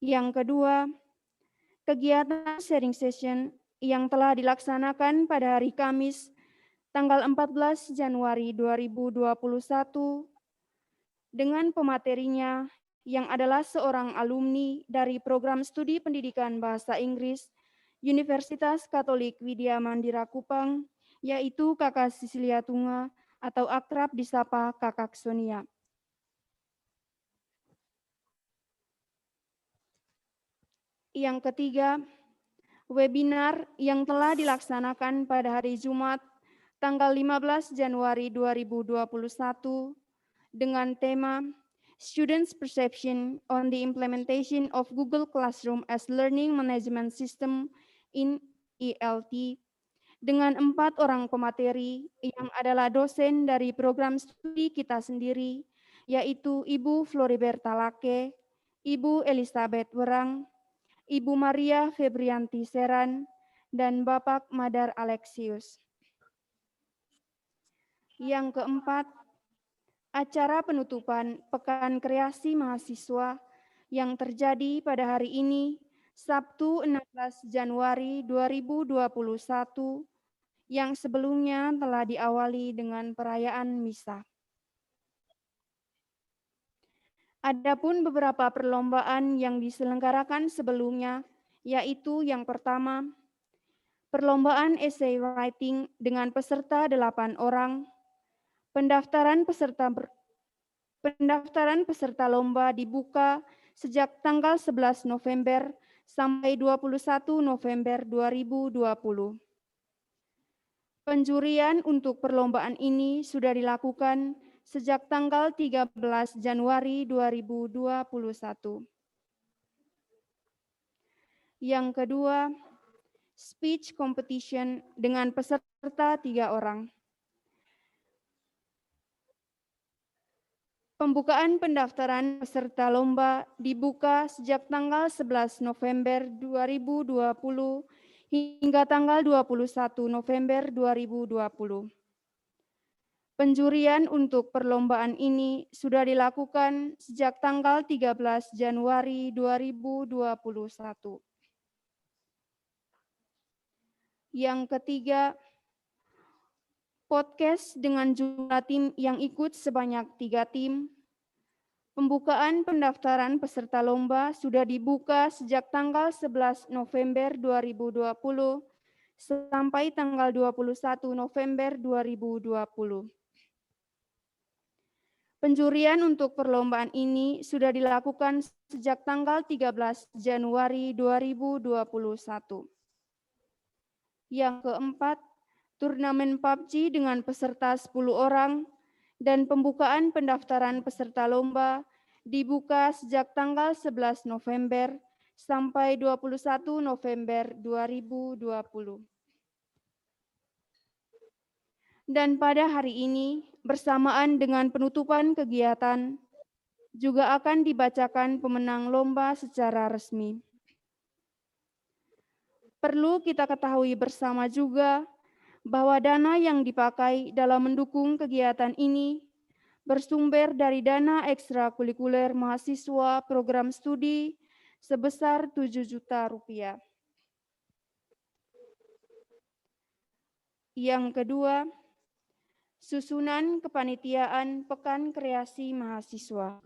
Yang kedua, kegiatan sharing session yang telah dilaksanakan pada hari Kamis, tanggal 14 Januari 2021, dengan pematerinya yang adalah seorang alumni dari Program Studi Pendidikan Bahasa Inggris Universitas Katolik Widya Mandira Kupang, yaitu Kakak Sisilia Tunga atau akrab disapa Kakak Sonia. Yang ketiga, webinar yang telah dilaksanakan pada hari Jumat, tanggal 15 Januari 2021, dengan tema Students' Perception on the Implementation of Google Classroom as Learning Management System in ELT, dengan 4 orang pemateri yang adalah dosen dari program studi kita sendiri, yaitu Ibu Floriberta Lake, Ibu Elizabeth Werang, Ibu Maria Febrianti Seran, dan Bapak Madar Alexius. Yang keempat, acara penutupan Pekan Kreasi Mahasiswa yang terjadi pada hari ini, Sabtu 16 Januari 2021, yang sebelumnya telah diawali dengan perayaan misa. Adapun beberapa perlombaan yang diselenggarakan sebelumnya, yaitu yang pertama, perlombaan essay writing dengan peserta 8 orang. Pendaftaran peserta lomba dibuka sejak tanggal 11 November sampai 21 November 2020. Penjurian untuk perlombaan ini sudah dilakukan sejak tanggal 13 Januari 2021. Yang kedua, speech competition dengan peserta 3 orang. Pembukaan pendaftaran peserta lomba dibuka sejak tanggal 11 November 2020 hingga tanggal 21 November 2020. Penjurian untuk perlombaan ini sudah dilakukan sejak tanggal 13 Januari 2021. Yang ketiga, podcast dengan jumlah tim yang ikut sebanyak 3 tim. Pembukaan pendaftaran peserta lomba sudah dibuka sejak tanggal 11 November 2020 sampai tanggal 21 November 2020. Penjurian untuk perlombaan ini sudah dilakukan sejak tanggal 13 Januari 2021. Yang keempat, turnamen PUBG dengan peserta 10 orang dan pembukaan pendaftaran peserta lomba dibuka sejak tanggal 11 November sampai 21 November 2020. Dan pada hari ini, bersamaan dengan penutupan kegiatan, juga akan dibacakan pemenang lomba secara resmi. Perlu kita ketahui bersama juga bahwa dana yang dipakai dalam mendukung kegiatan ini bersumber dari dana ekstrakurikuler mahasiswa program studi sebesar 7 juta rupiah. Yang kedua, susunan kepanitiaan Pekan Kreasi Mahasiswa.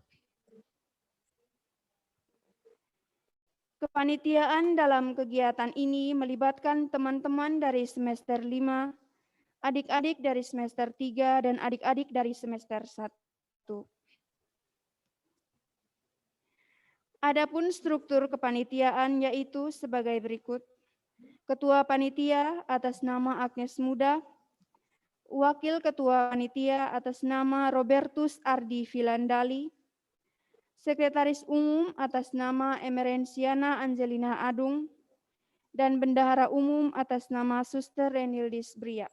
Kepanitiaan dalam kegiatan ini melibatkan teman-teman dari semester 5, adik-adik dari semester 3, dan adik-adik dari semester 1. Adapun struktur kepanitiaan yaitu sebagai berikut. Ketua Panitia atas nama Agnes Muda, Wakil Ketua Panitia atas nama Robertus Ardi Filandali, Sekretaris Umum atas nama Emerenciana Angelina Adung, dan Bendahara Umum atas nama Suster Renildis Bria.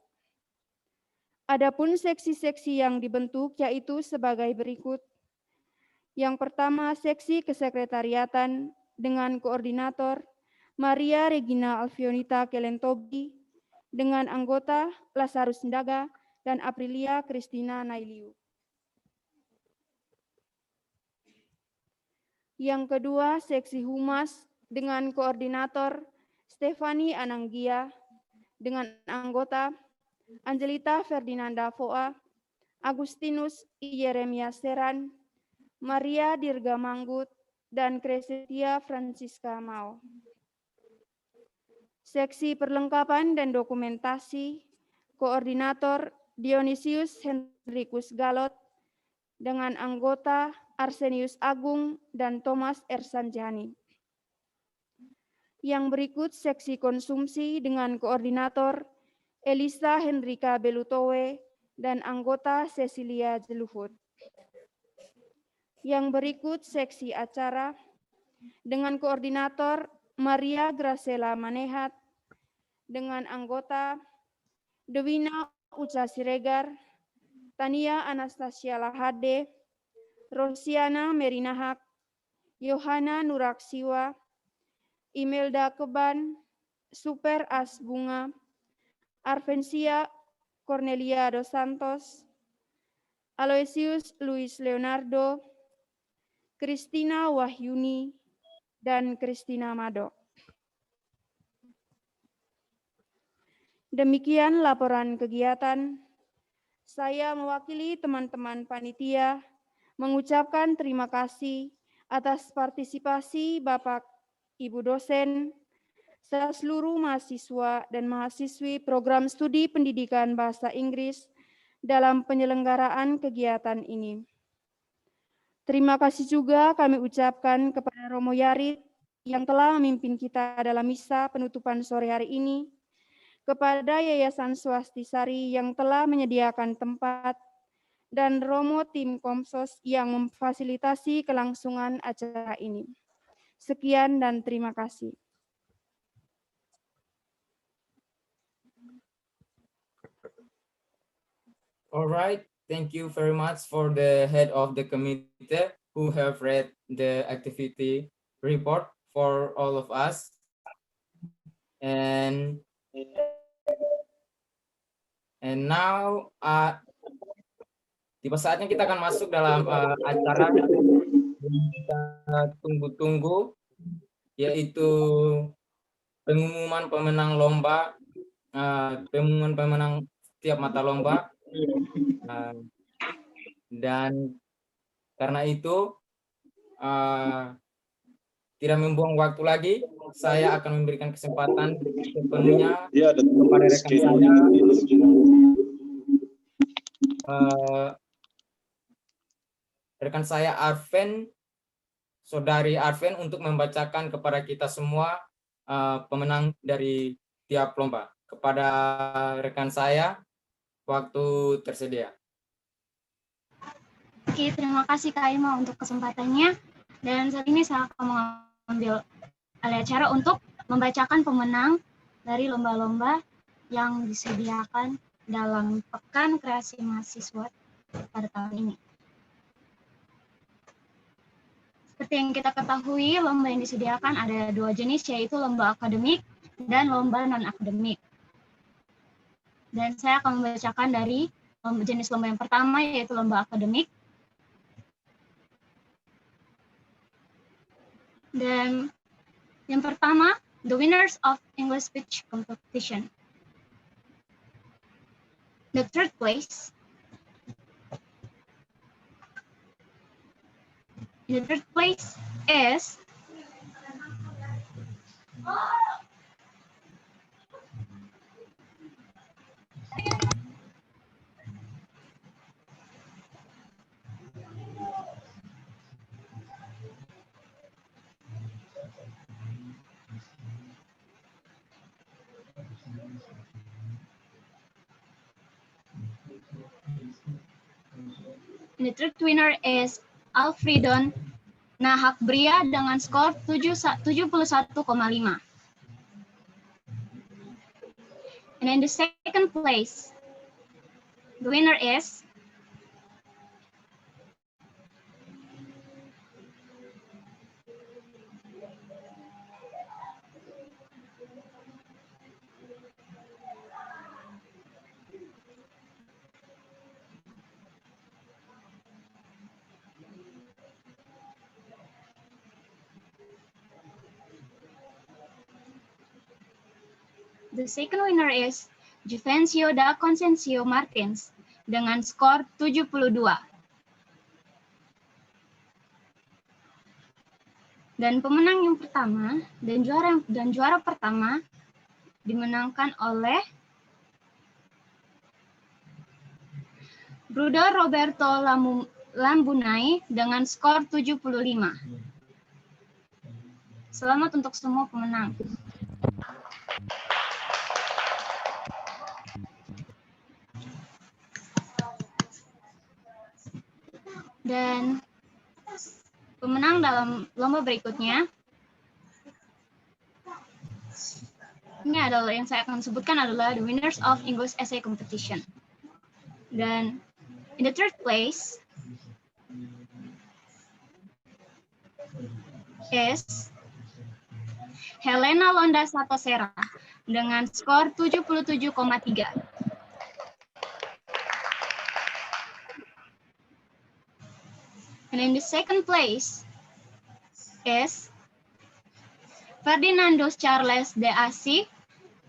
Adapun seksi-seksi yang dibentuk yaitu sebagai berikut. Yang pertama, seksi kesekretariatan dengan koordinator Maria Regina Alfionita Kelentobi dengan anggota Lazarus Ndaga dan Aprilia Christina Nailiu. Yang kedua, seksi humas dengan koordinator Stefani Ananggia dengan anggota Angelita Ferdinanda Foa, Agustinus Yeremia Seran, Maria Dirga Manggut, dan Crescentia Francisca Mao. Seksi perlengkapan dan dokumentasi, koordinator Dionysius Henricus Galot dengan anggota Arsenius Agung dan Thomas Ersanjani. Yang berikut seksi konsumsi dengan koordinator Elisa Henrika Belutowe dan anggota Cecilia Jeluhut. Yang berikut seksi acara dengan koordinator Maria Gracela Manehat dengan anggota Dewina Uca Siregar, Tania Anastasia Lahade, Rosiana Merinahak, Yohana Nuraksiwa, Imelda Keban, Super As Bunga, Arvensia Cornelia dos Santos, Aloysius Luis Leonardo, Kristina Wahyuni, dan Kristina Mado. Demikian laporan kegiatan. Saya mewakili teman-teman panitia mengucapkan terima kasih atas partisipasi Bapak, Ibu dosen, serta seluruh mahasiswa dan mahasiswi program studi pendidikan bahasa Inggris dalam penyelenggaraan kegiatan ini. Terima kasih juga kami ucapkan kepada Romo Yarit yang telah memimpin kita dalam misa penutupan sore hari ini, kepada Yayasan Swastisari yang telah menyediakan tempat, dan Romo tim Komsos yang memfasilitasi kelangsungan acara ini. Sekian dan terima kasih. All right, thank you very much for the head of the committee who have read the activity report for all of us. And now tiba saatnya kita akan masuk dalam acara yang kita tunggu-tunggu, yaitu pengumuman pemenang lomba, pengumuman pemenang setiap mata lomba. Dan karena itu tidak membuang waktu lagi, saya akan memberikan kesempatan sepenuhnya kepada rekan saya, rekan saya Arven, saudari Arven, untuk membacakan kepada kita semua pemenang dari tiap lomba. Kepada rekan saya, waktu tersedia. Oke, terima kasih Kak Ima untuk kesempatannya. Dan saat ini saya akan mengambil alih acara untuk membacakan pemenang dari lomba-lomba yang disediakan dalam Pekan Kreasi Mahasiswa pada tahun ini. Seperti yang kita ketahui, lomba yang disediakan ada dua jenis, yaitu lomba akademik dan lomba non-akademik. Dan saya akan membacakan dari jenis lomba yang pertama, yaitu lomba akademik. Dan yang pertama, the winners of English speech competition. The third place. The third place is the third winner is Alfredon Nahakbria dengan skor 71,5. And in the second place, the winner is Juvencio da Consencio Martins dengan skor 72. Dan pemenang yang pertama dan juara pertama dimenangkan oleh Bruder Roberto Lambunai dengan skor 75. Selamat untuk semua pemenang. Dan pemenang dalam lomba berikutnya, ini adalah yang saya akan sebutkan adalah the winners of English essay competition. Dan in the third place is Helena Londa Satosera dengan skor 77,3. And in the second place is Ferdinando Charles de Asi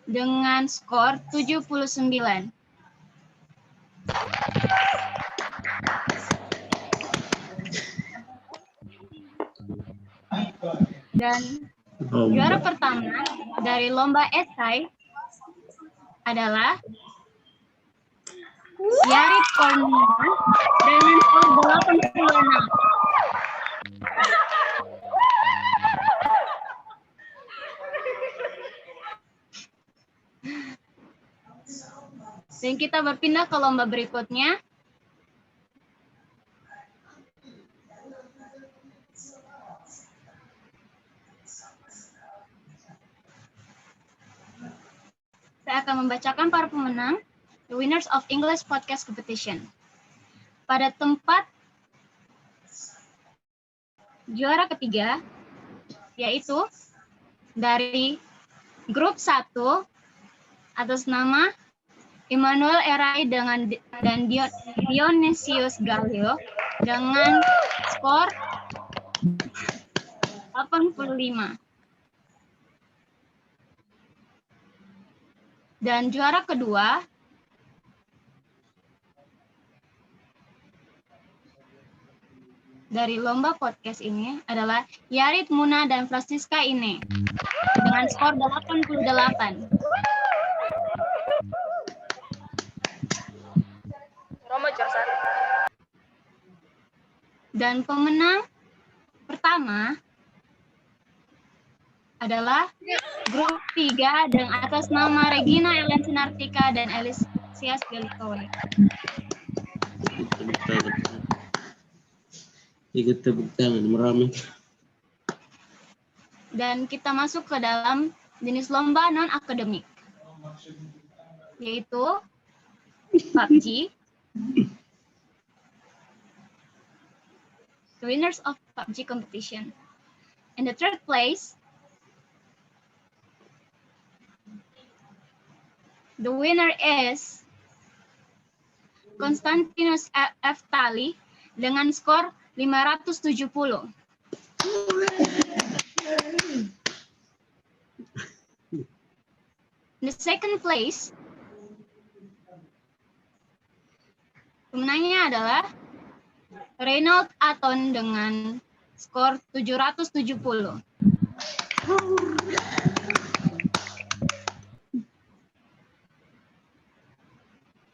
dengan skor 79. Dan Juara pertama dari lomba esai adalah Yarit Cornina dengan skor 86. Dan kita berpindah ke lomba berikutnya. Saya akan membacakan para pemenang, the winners of English Podcast Competition. Pada tempat juara ketiga, yaitu dari grup 1 atas nama Emmanuel Erai dan Dionysius Galio dengan skor 85. Dan juara kedua dari lomba podcast ini adalah Yarit Muna dan Francisca Ine dengan skor 88. Dan pemenang pertama adalah grup 3 dengan atas nama Regina Ellen Sinartika dan Elisias Gelikowe. Ikut tepuk tangan meramai. Dan kita masuk ke dalam jenis lomba non-akademik, yaitu PUBG. The winners of PUBG competition. In the third place, the winner is Konstantinus F. Tali dengan skor 570. In the second place, pemenangnya adalah Reynold Aton dengan skor 770.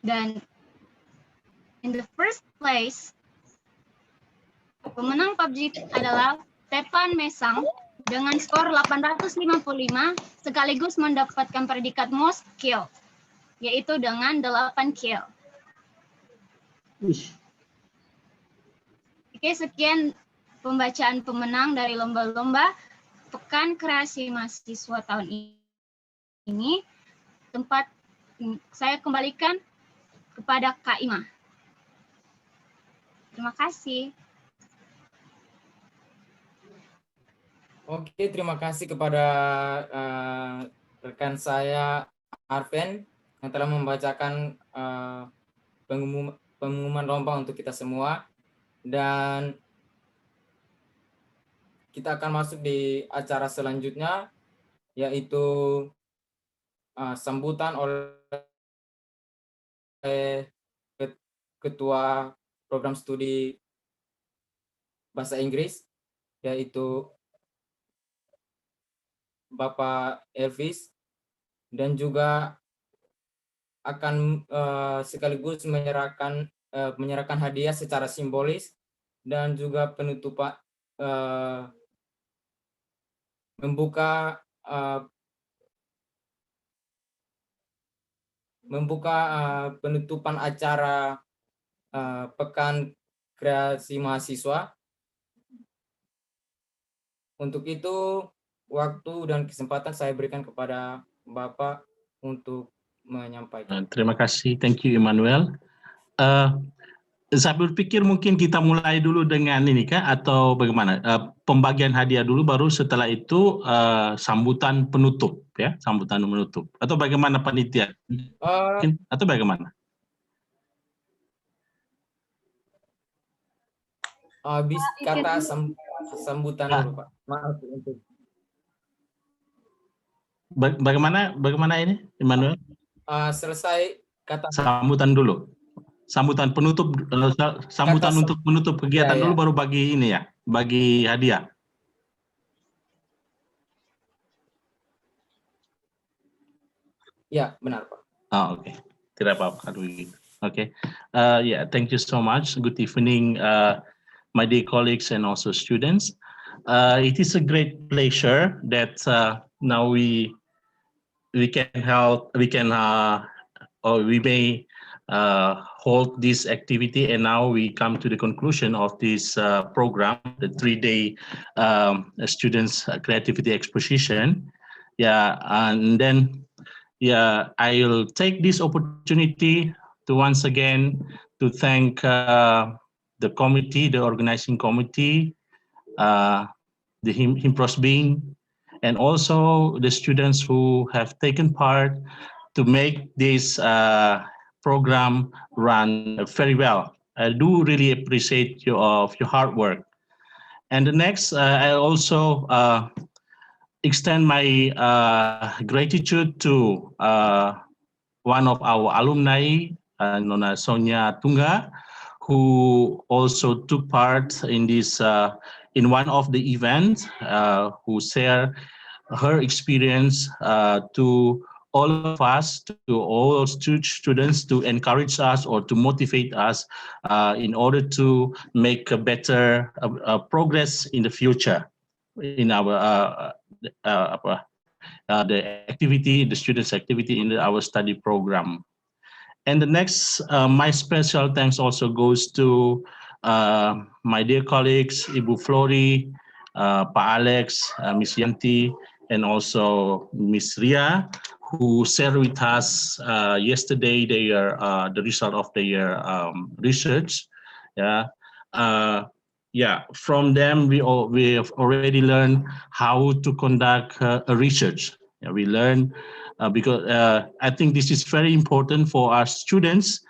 Dan in the first place, pemenang PUBG adalah Stefan Mesang dengan skor 855 sekaligus mendapatkan predikat most kill, yaitu dengan 8 kill. Oke, sekian pembacaan pemenang dari lomba-lomba Pekan Kreasi Mahasiswa tahun ini. Tempat saya kembalikan kepada Kak Ima. Terima kasih. Oke, terima kasih kepada rekan saya Arven yang telah membacakan pengumuman lomba untuk kita semua. Dan kita akan masuk di acara selanjutnya, yaitu sambutan oleh Ketua Program Studi Bahasa Inggris, yaitu Bapak Elvis, dan juga akan sekaligus menyerahkan hadiah secara simbolis dan juga penutupan membuka penutupan acara Pekan Kreasi Mahasiswa. Untuk itu, waktu dan kesempatan saya berikan kepada Bapak untuk menyampaikan. Terima kasih, thank you Emmanuel. Saya berpikir mungkin kita mulai dulu dengan ini kah, atau bagaimana? Pembagian hadiah dulu, baru setelah itu sambutan penutup, ya, sambutan penutup. Atau bagaimana panitia? Atau bagaimana? Habis kata sambutan dulu, Pak. Maaf untuk. Bagaimana ini, Emmanuel? Selesai kata sambutan dulu. Sambutan penutup, sambutan untuk menutup kegiatan dulu, baru bagi ini ya, bagi hadiah. Ya, benar Pak. Oke. Tidak apa-apa kalau begitu. Oke. Yeah, thank you so much. Good evening, my dear colleagues and also students. It is a great pleasure that now we can help, or we may hold this activity, and now we come to the conclusion of this program, the 3-day students creativity exposition. Yeah, and then I'll take this opportunity to once again to thank the committee, the organizing committee, the HIMPROS Being, and also the students who have taken part to make this program run very well. I do really appreciate your hard work. And the next, I also extend my gratitude to one of our alumni, Nona Sonia Tunga, who also took part in this in one of the events, who shared her experience to all of us, to all students, to encourage us or to motivate us in order to make a better progress in the future in our the activity, the students' activity in our study program. And the next, my special thanks also goes to my dear colleagues, Ibu Flori, Pak Alex, Miss Yanti, and also Miss Ria, who shared with us yesterday their the result of their research. From them we have already learned how to conduct a research. We learn because I think this is very important for our students.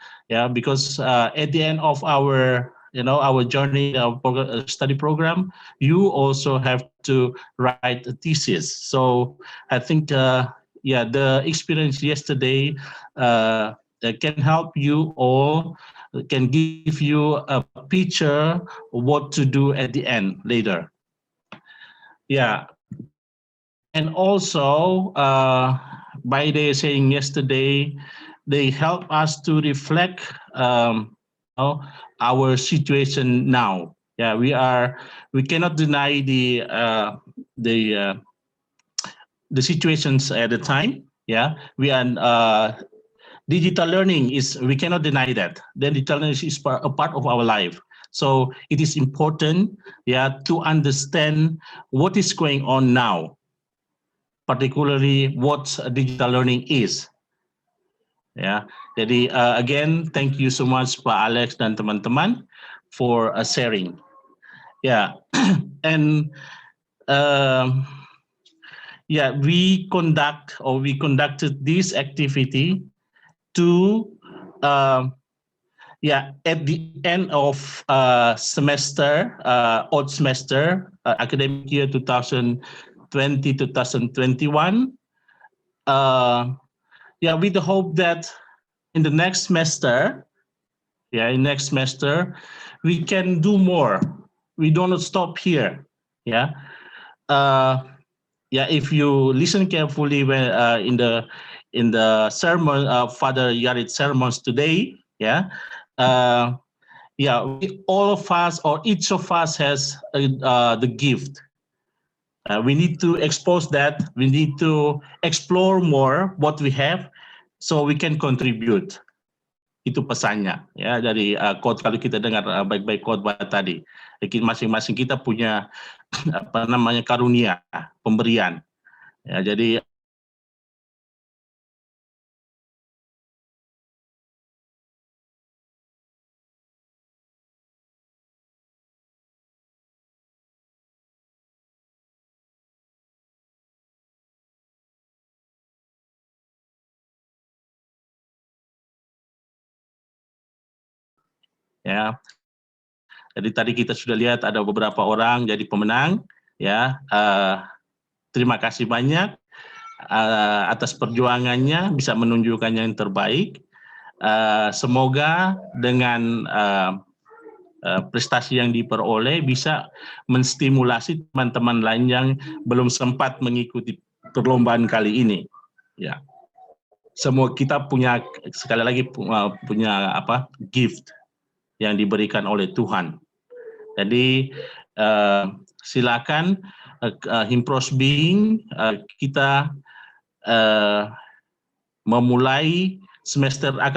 Because at the end of our our journey, our study program, you also have to write a thesis. So I think the experience yesterday can help you all, can give you a picture of what to do at the end later. And also by their saying yesterday, they help us to reflect our situation now. We cannot deny the situations at the time. We are digital learning we cannot deny that. Then digital learning is a part of our life. So it is important to understand what is going on now, particularly what digital learning is. Jadi again, thank you so much Pak Alex dan teman-teman for sharing. And we conducted this activity to at the end of semester, odd semester, academic year 2020-2021. With the hope that in the next semester, we can do more. We don't stop here. If you listen carefully when in the sermon, Father Yarit sermons today, all of us or each of us has the gift. We need to expose that. We need to explore more what we have, so we can contribute. Itu pesannya dari quote, kalau kita dengar baik-baik khotbah tadi. Masing-masing kita punya karunia, pemberian. Jadi jadi tadi kita sudah lihat ada beberapa orang jadi pemenang. Terima kasih banyak atas perjuangannya, bisa menunjukkan yang terbaik. Semoga dengan prestasi yang diperoleh bisa menstimulasi teman-teman lain yang belum sempat mengikuti perlombaan kali ini. semua kita punya, sekali lagi punya apa, gift yang diberikan oleh Tuhan. Jadi silakan Himpros Being, kita akan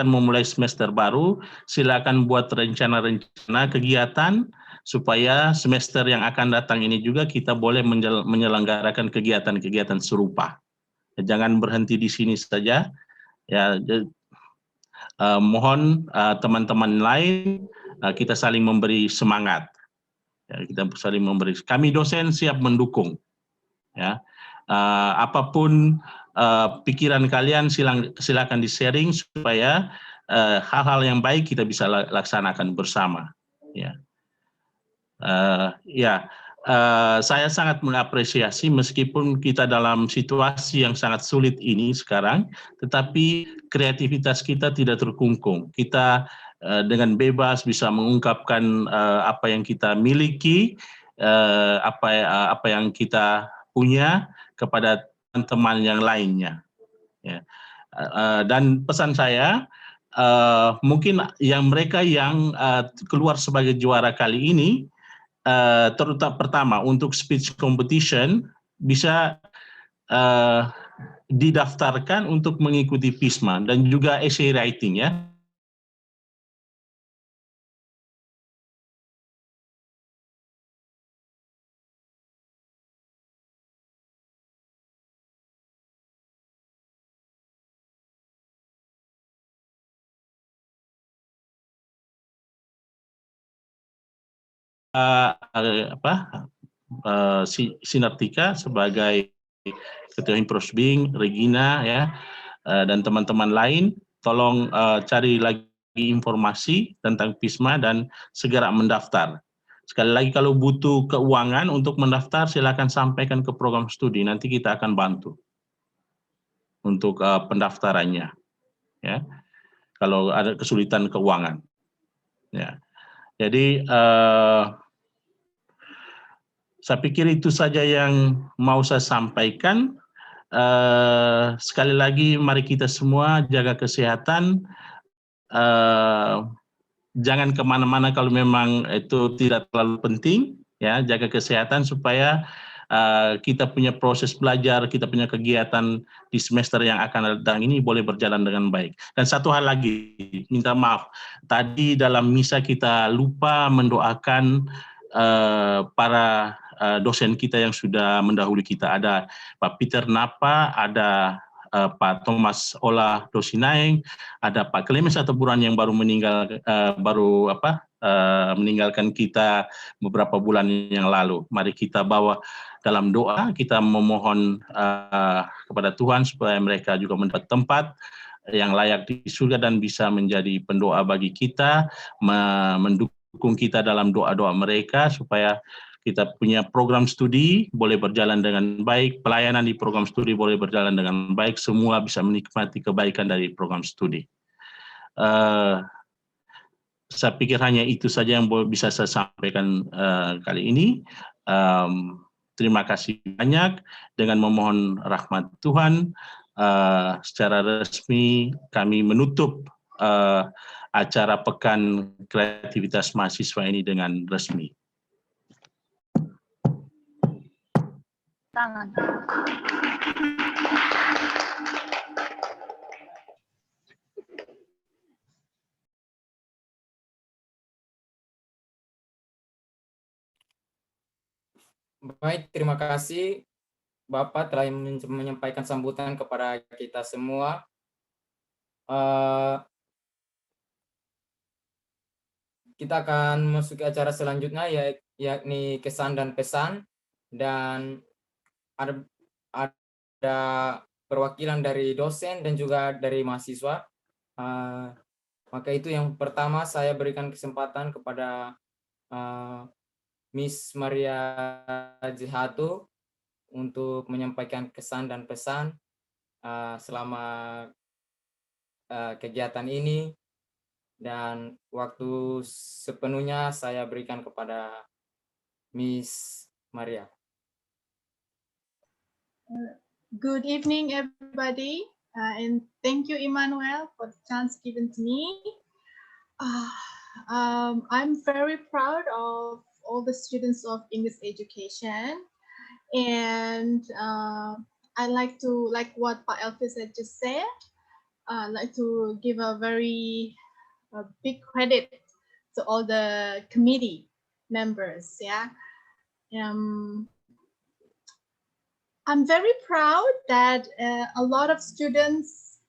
memulai semester baru. Silakan buat rencana-rencana kegiatan supaya semester yang akan datang ini juga kita boleh menyelenggarakan kegiatan-kegiatan serupa. Jangan berhenti di sini saja. Ya, mohon teman-teman lain kita saling memberi semangat. Ya, kita saling memberi. Kami dosen siap mendukung. Ya, apapun pikiran kalian silakan di-sharing supaya hal-hal yang baik kita bisa laksanakan bersama. Ya, saya sangat mengapresiasi meskipun kita dalam situasi yang sangat sulit ini sekarang, tetapi kreativitas kita tidak terkungkung. Kita dengan bebas bisa mengungkapkan apa yang kita miliki, apa yang kita punya kepada teman-teman yang lainnya. Ya. Dan pesan saya, mungkin mereka yang keluar sebagai juara kali ini, terutama pertama untuk speech competition bisa didaftarkan untuk mengikuti PISMA dan juga essay writing ya. Sinartika sebagai Ketua Himpros Being, Regina ya, dan teman-teman lain, tolong cari lagi informasi tentang PISMA dan segera mendaftar. Sekali lagi kalau butuh keuangan untuk mendaftar silakan sampaikan ke program studi, nanti kita akan bantu untuk pendaftarannya ya. Kalau ada kesulitan keuangan. Ya. Jadi saya pikir itu saja yang mau saya sampaikan. Sekali lagi mari kita semua jaga kesehatan. Jangan kemana-mana kalau memang itu tidak terlalu penting. Ya, jaga kesehatan supaya kita punya proses belajar, kita punya kegiatan di semester yang akan datang ini boleh berjalan dengan baik. Dan satu hal lagi, minta maaf. Tadi dalam misa kita lupa mendoakan para dosen kita yang sudah mendahului kita. Ada Pak Peter Napa, ada Pak Thomas Ola Dosinaeng, ada Pak Clemens Ataburan yang baru meninggalkan kita beberapa bulan yang lalu. Mari kita bawa dalam doa, kita memohon kepada Tuhan supaya mereka juga mendapat tempat yang layak di surga dan bisa menjadi pendoa bagi kita, mendukung kita dalam doa-doa mereka supaya kita punya program studi boleh berjalan dengan baik, pelayanan di program studi boleh berjalan dengan baik, semua bisa menikmati kebaikan dari program studi. Saya pikir hanya itu saja yang bisa saya sampaikan kali ini. Terima kasih banyak. Dengan memohon rahmat Tuhan, secara resmi kami menutup acara Pekan Kreativitas Mahasiswa ini dengan resmi. Tangan. Baik, terima kasih Bapak telah menyampaikan sambutan kepada kita semua. Kita akan masuk ke acara selanjutnya yakni kesan dan pesan, dan ada perwakilan dari dosen dan juga dari mahasiswa. Maka itu yang pertama saya berikan kesempatan kepada Miss Maria Jihato untuk menyampaikan kesan dan pesan selama kegiatan ini, dan waktu sepenuhnya saya berikan kepada Miss Maria. Good evening, everybody. And thank you, Emmanuel, for the chance given to me. I'm very proud of all the students of English education. And I like to, like what Pak Elvis had just said, I'd like to give a very big credit to all the committee members. Yeah. I'm very proud that a lot of students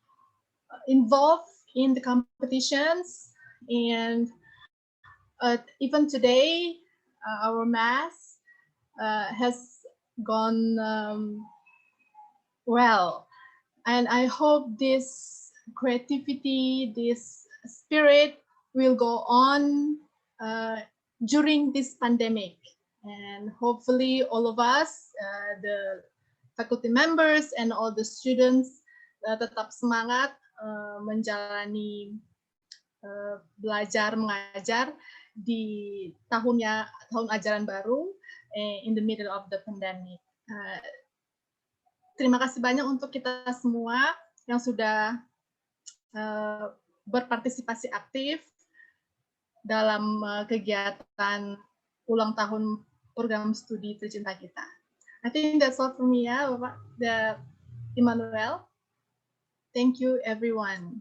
involved in the competitions, and even today our math has gone well, and I hope this creativity, this spirit will go on during this pandemic, and hopefully all of us, the faculty members and all the students, tetap semangat menjalani belajar mengajar di tahun ajaran baru in the middle of the pandemic. Terima kasih banyak untuk kita semua yang sudah berpartisipasi aktif dalam kegiatan ulang tahun program studi tercinta kita. I think that's all from me, ya, Bapak Emmanuel. Thank you, everyone.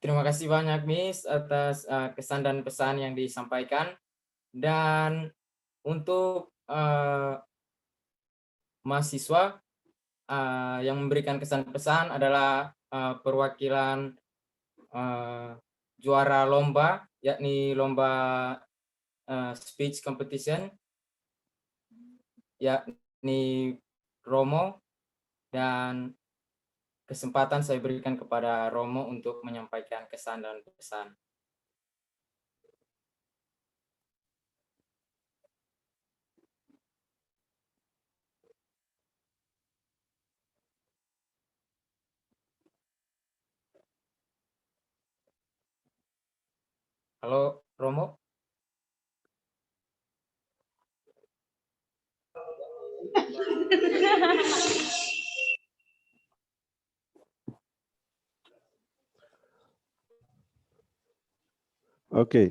Terima kasih banyak, Miss, atas kesan dan pesan yang disampaikan. Dan untuk mahasiswa yang memberikan kesan pesan adalah perwakilan juara lomba, yakni lomba speech competition, yakni Romo, dan kesempatan saya berikan kepada Romo untuk menyampaikan kesan dan pesan. Halo, Romo. Okay,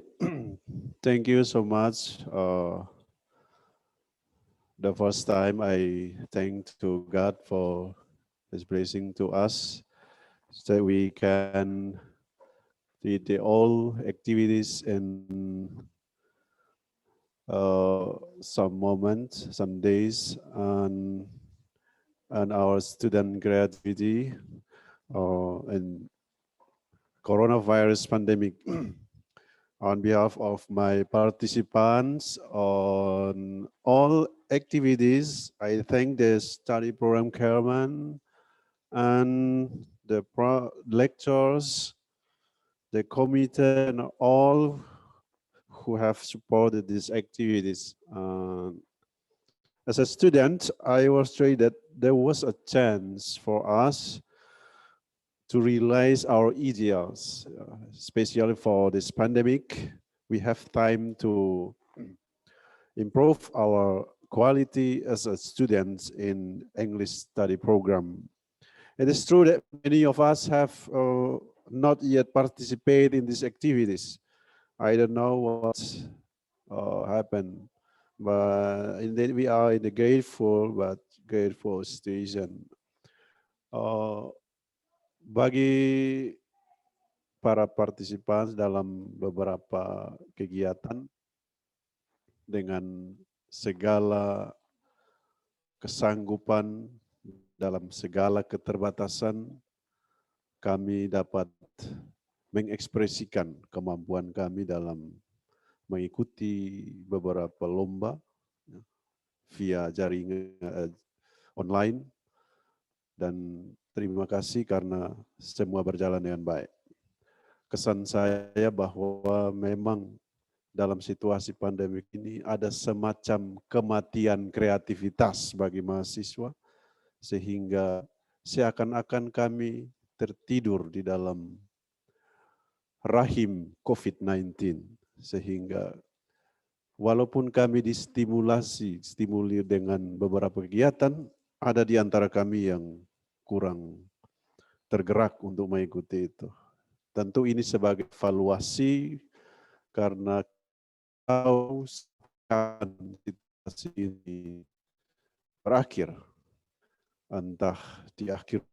thank you so much. The first time I thank to God for His blessing to us, so we can do all activities in some moments, some days, and our student creativity and coronavirus pandemic. On behalf of my participants on all activities, I thank the study program chairman and the lecturers, the committee, and all who have supported these activities. As a student, I was told that there was a chance for us to realize our ideals, especially for this pandemic. We have time to improve our quality as a students in English study program. It is true that many of us have not yet participated in these activities. I don't know what happened, but indeed we are in a grateful situation. Bagi para partisipan dalam beberapa kegiatan dengan segala kesanggupan, dalam segala keterbatasan, kami dapat mengekspresikan kemampuan kami dalam mengikuti beberapa lomba via jaringan online, dan terima kasih karena semua berjalan dengan baik. Kesan saya bahwa memang dalam situasi pandemi ini ada semacam kematian kreativitas bagi mahasiswa, sehingga seakan-akan kami tertidur di dalam rahim COVID-19, sehingga walaupun kami distimulir dengan beberapa kegiatan, ada di antara kami yang kurang tergerak untuk mengikuti itu. Tentu ini sebagai evaluasi karena kalau situasi ini berakhir, entah di akhir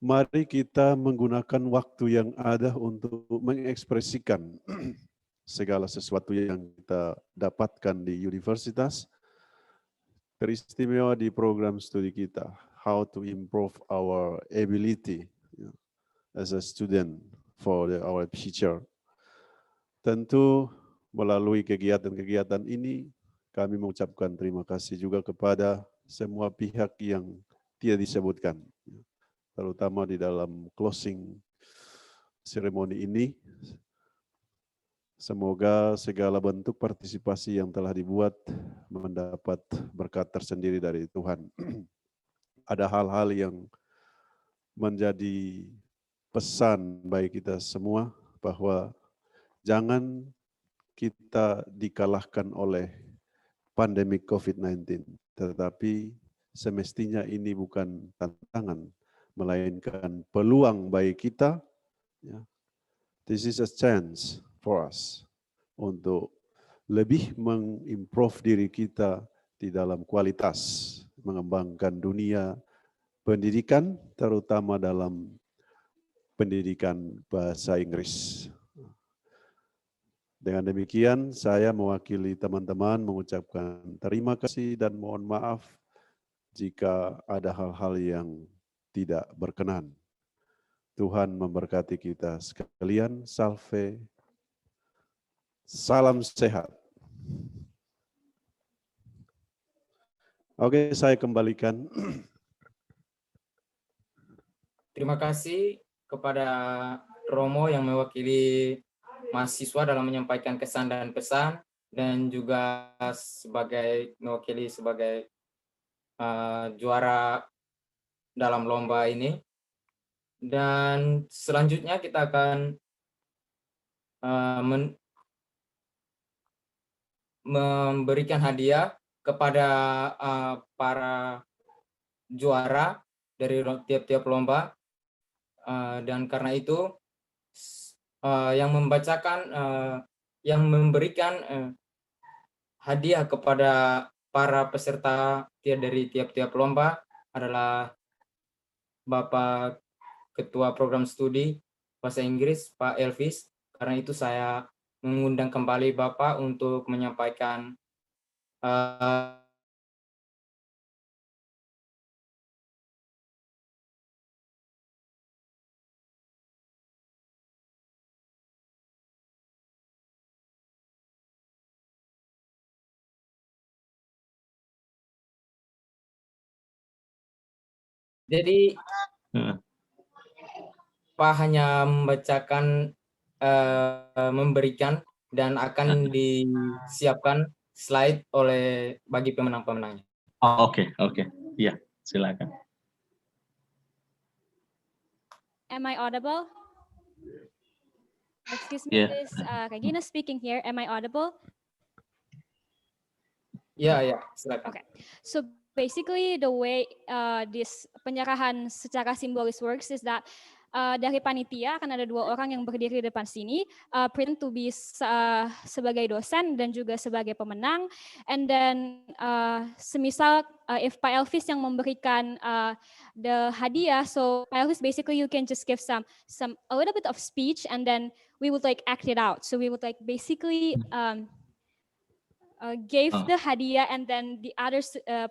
mari kita menggunakan waktu yang ada untuk mengekspresikan segala sesuatu yang kita dapatkan di universitas, teristimewa di program studi kita, how to improve our ability as a student for our future. Tentu melalui kegiatan-kegiatan ini, kami mengucapkan terima kasih juga kepada semua pihak yang tidak disebutkan, terutama di dalam closing seremoni ini. Semoga segala bentuk partisipasi yang telah dibuat mendapat berkat tersendiri dari Tuhan. Ada hal-hal yang menjadi pesan bagi kita semua bahwa jangan kita dikalahkan oleh pandemi COVID-19, tetapi semestinya ini bukan tantangan, melainkan peluang bagi kita. This is a chance for us untuk lebih mengimprove diri kita di dalam kualitas, mengembangkan dunia pendidikan, terutama dalam pendidikan bahasa Inggris. Dengan demikian, saya mewakili teman-teman mengucapkan terima kasih dan mohon maaf jika ada hal-hal yang tidak berkenan. Tuhan memberkati kita sekalian. Salve. Salam sehat. Oke, saya kembalikan. Terima kasih kepada Romo yang mewakili mahasiswa dalam menyampaikan kesan dan pesan, dan juga mewakili sebagai juara dalam lomba ini. Dan selanjutnya kita akan memberikan hadiah kepada para juara dari tiap-tiap lomba, dan karena itu yang memberikan hadiah kepada para peserta dari tiap-tiap lomba adalah Bapak Ketua Program Studi Bahasa Inggris, Pak Elvis. Karena itu saya mengundang kembali Bapak untuk menyampaikan jadi Pak hanya membacakan, memberikan, dan akan disiapkan slide bagi pemenang-pemenangnya. Oke. Iya, silakan. Am I audible? Excuse me, Yeah. this Regina speaking here. Am I audible? Ya, silakan. Okay. So basically the way this penyerahan secara simbolis works is that dari panitia akan ada 2 orang yang berdiri di depan sini, pretend to be sebagai dosen dan juga sebagai pemenang. And then semisal if Pak Elvis yang memberikan the hadiah, so Pak Elvis basically you can just give a little bit of speech and then we would like act it out. So we would like basically gave the hadiah and then the other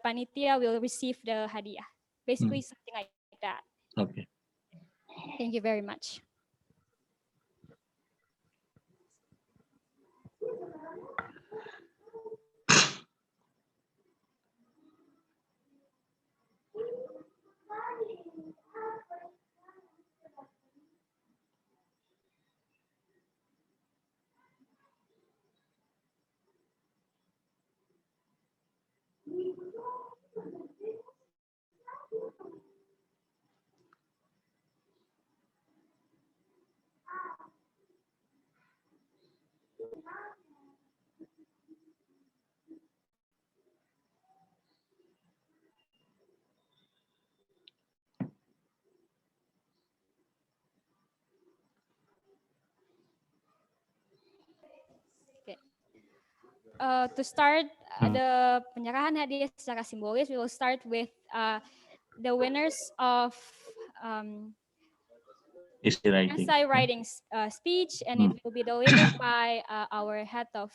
panitia will receive the hadiah. Basically something like that. Okay. Thank you very much. To start the penyerahan hadiah secara simbolis, we will start with the winners of essay writing speech, and it will be delivered by our head of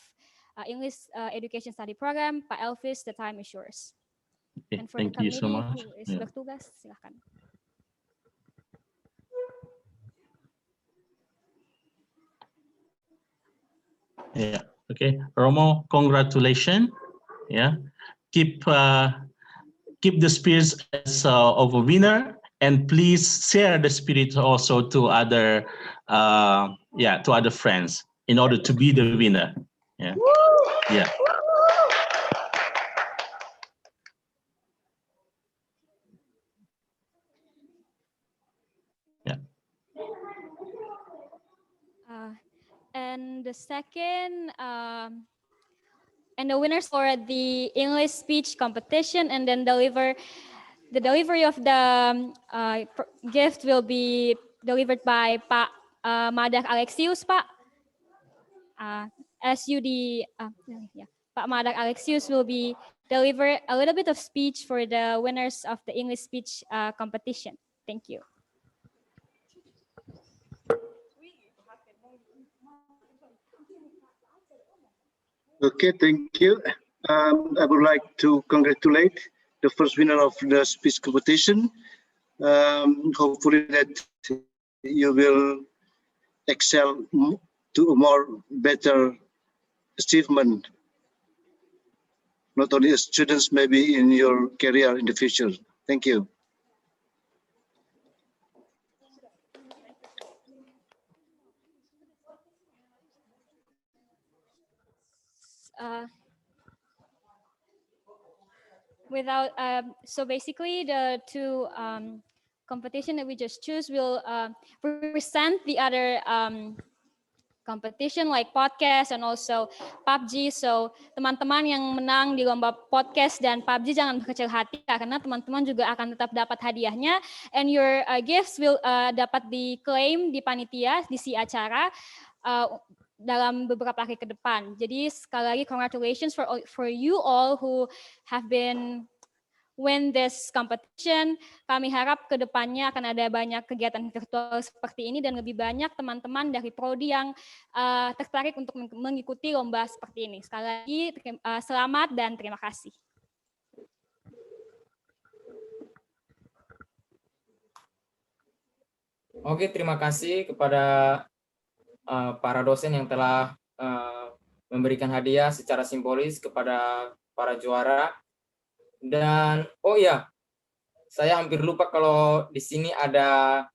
English Education Study Program, Pak Elvis. The time is yours. Okay, And for thank the you so committee much. who is Yeah. bertugas, silakan. Yeah. Okay, Romo, congratulations. Yeah, keep the spirit as of a winner, and please share the spirit also to other to other friends in order to be the winner. Yeah. Yeah. Yeah. And the second, and the winners for the English speech competition, and then the delivery of the gift will be delivered by Pak Madak Alexius, Pak. Pak Madak Alexius will be deliver a little bit of speech for the winners of the English speech competition. Thank you. Okay, thank you. I would like to congratulate the first winner of the speech competition. Hopefully that you will excel to a more better achievement, not only as students, maybe in your career in the future. Thank you. So basically the two competition that we just choose will represent the other competition like podcast and also PUBG. So teman-teman yang menang di lomba podcast dan PUBG jangan berkecil hati karena teman-teman juga akan tetap dapat hadiahnya, and your gifts will dapat diklaim di panitia di si acara dalam beberapa hari ke depan. Jadi sekali lagi congratulations for you all who have been win this competition. Kami harap ke depannya akan ada banyak kegiatan virtual seperti ini dan lebih banyak teman-teman dari prodi yang tertarik untuk mengikuti lomba seperti ini. Sekali lagi selamat dan terima kasih. Oke, terima kasih kepada para dosen yang telah memberikan hadiah secara simbolis kepada para juara. Dan oh ya, saya hampir lupa kalau di sini ada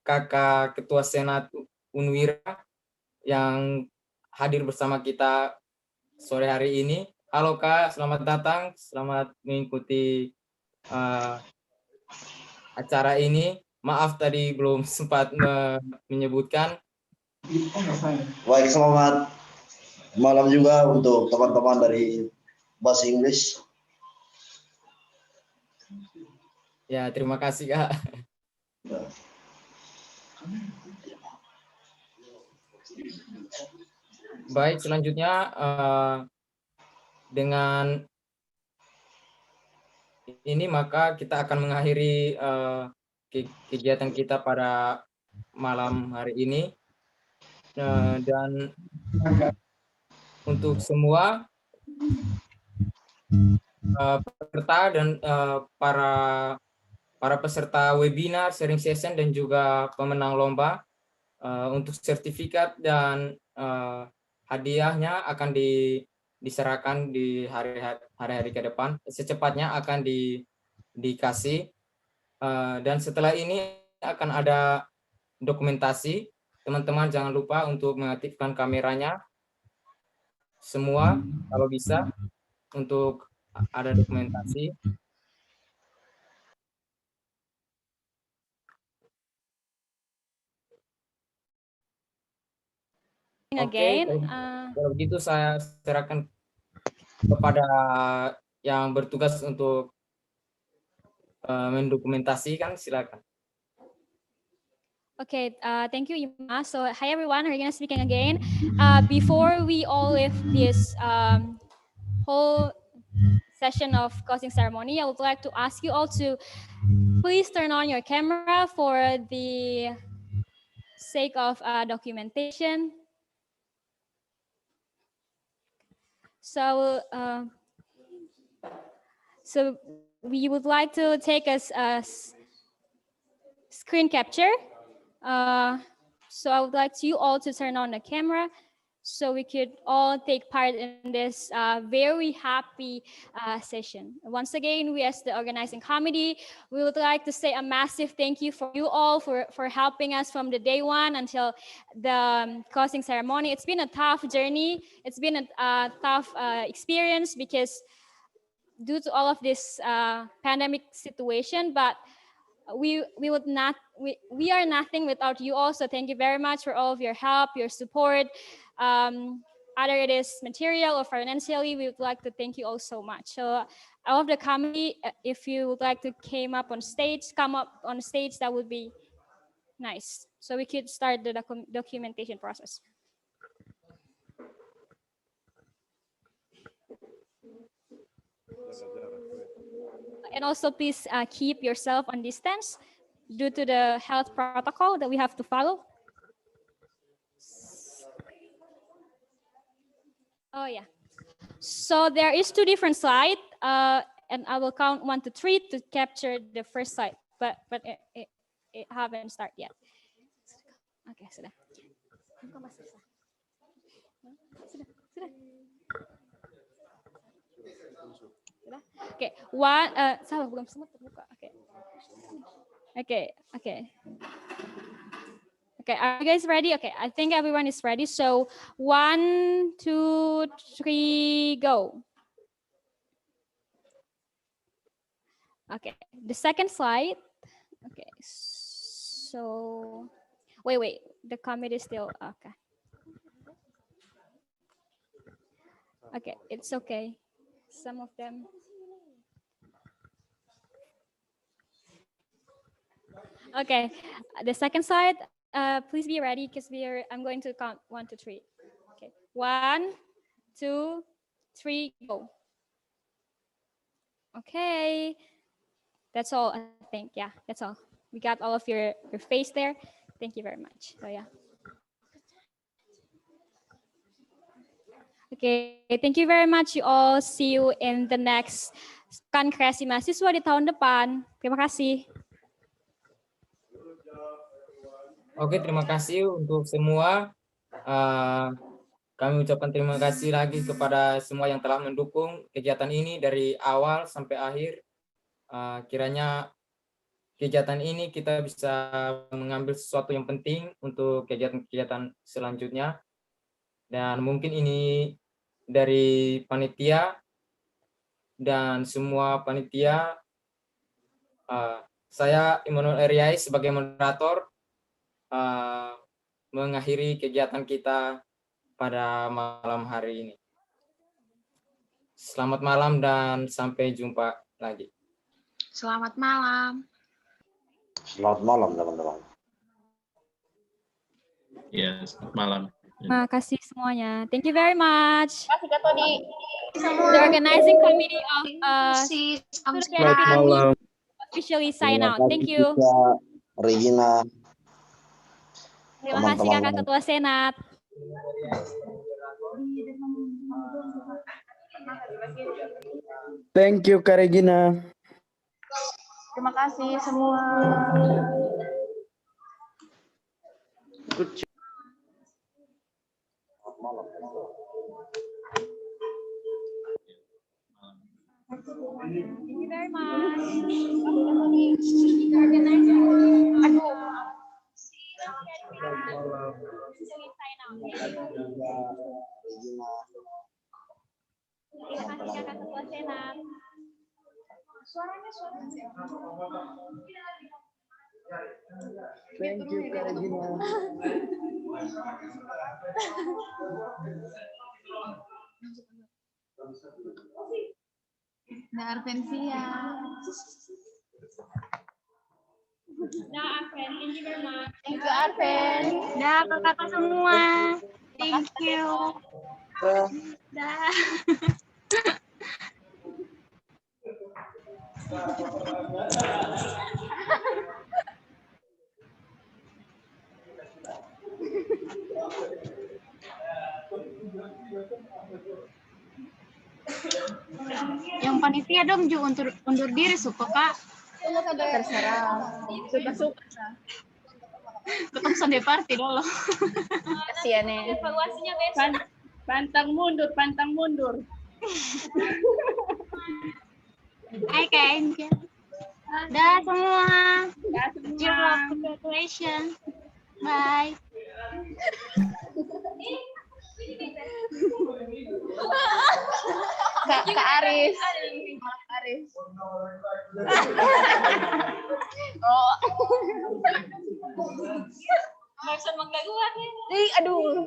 Kakak Ketua Senat Unwira yang hadir bersama kita sore hari ini. Halo Kak, selamat datang, selamat mengikuti acara ini. Maaf tadi belum sempat menyebutkan. Baik, selamat malam juga untuk teman-teman dari Bahasa Inggris. Ya, terima kasih Kak. Baik, selanjutnya dengan ini maka kita akan mengakhiri kegiatan kita pada malam hari ini. Dan untuk semua peserta dan para peserta webinar, sharing session, dan juga pemenang lomba, untuk sertifikat dan hadiahnya akan diserahkan di hari-hari ke depan. Secepatnya akan dikasih. Dan setelah ini akan ada dokumentasi. Teman-teman jangan lupa untuk mengaktifkan kameranya. Semua kalau bisa untuk ada dokumentasi. speaking Oke, again. kalau begitu saya serahkan kepada yang bertugas untuk mendokumentasikan, silakan. Okay, thank you, Ima. So, hi everyone, we're gonna speaking again. Before we all leave this whole session of closing ceremony, I would like to ask you all to please turn on your camera for the sake of documentation. So, so we would like to take a screen capture. So I would like you all to turn on the camera so we could all take part in this very happy session. Once again, we as the organizing committee, we would like to say a massive thank you for you all for helping us from the day one until the closing ceremony. It's been a tough journey. It's been a tough experience because due to all of this pandemic situation, but we are nothing without you all. So thank you very much for all of your help, your support. Either it is material or financially, we would like to thank you all so much. So all of the committee, if you would like to come up on stage, that would be nice. So we could start the documentation process. And also please keep yourself on distance due to the health protocol that we have to follow. Oh yeah. So there is 2 different slides, and I will count 1 to 3 to capture the first slide, but it haven't started yet. Okay, sudah. Okay, one. Salah, belum sempat terbuka. Okay. Okay, are you guys ready? Okay, I think everyone is ready. So 1, 2, 3, go. Okay, the second slide. Okay, so wait, the committee is still okay. Okay, it's okay. Some of them. Okay, the second slide. Please be ready because I'm going to count 1 to 3. Okay, 1, 2, 3, go. Okay, that's all. I think that's all. We got all of your face there. Thank you very much. So yeah. Okay, thank you very much you all. See you in the next Pekan Kreasi Mahasiswa di tahun depan. Terima kasih. Oke, terima kasih untuk semua. Kami ucapkan terima kasih lagi kepada semua yang telah mendukung kegiatan ini dari awal sampai akhir. Kiranya kegiatan ini kita bisa mengambil sesuatu yang penting untuk kegiatan-kegiatan selanjutnya. Dan mungkin ini dari panitia dan semua panitia. Saya Immanuel Eriai sebagai moderator mengakhiri kegiatan kita pada malam hari ini. Selamat malam dan sampai jumpa lagi. Selamat malam. Selamat malam teman-teman. Ya, selamat malam. Terima kasih semuanya. Thank you very much. Terima kasih Kak Todi. The organizing committee of Selamat malam. Officially sign out. Thank you. Regina. Terima kasih Kakak Ketua Senat. Thank you Kak Regina. Terima kasih semua. Good job. Thank you very much. Terima kasih Kakak Ketua Senat. Suaranya. Thank you, Kak Regina. Nah, Arvensia. Nah, Arven, thank you very much. Thank you, Arven. Dah, kakak semua. Thank you. Dah. Yang panitia dong Ju undur diri suka Kak. Terserah. Suka-suka. Tetap Sunday party dulu. Kasihan ya. Evaluasinya besok. Pantang mundur. Hai Kak. Dah semua. Dah semua. Congratulations. Bye. Kak Aris. Aris. Oh. Barusan menggangguan ya. Ih, aduh.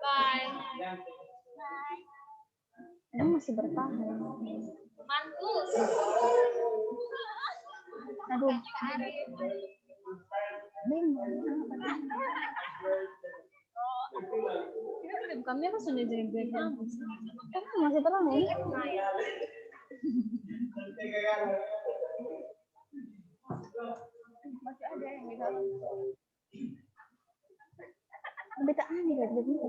Bye. Ini masih bertahan. Mantus. Aduh. Kami kan sudah jadi background. Kan masih terang ya? Masih ada yang di dalam. Beta aneh lihat begitu.